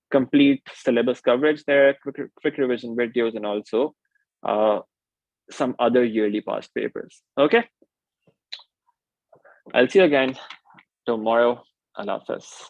[SPEAKER 1] complete syllabus coverage there, quick revision videos, and also some other yearly past papers. Okay. I'll see you again tomorrow. Allah Hafiz.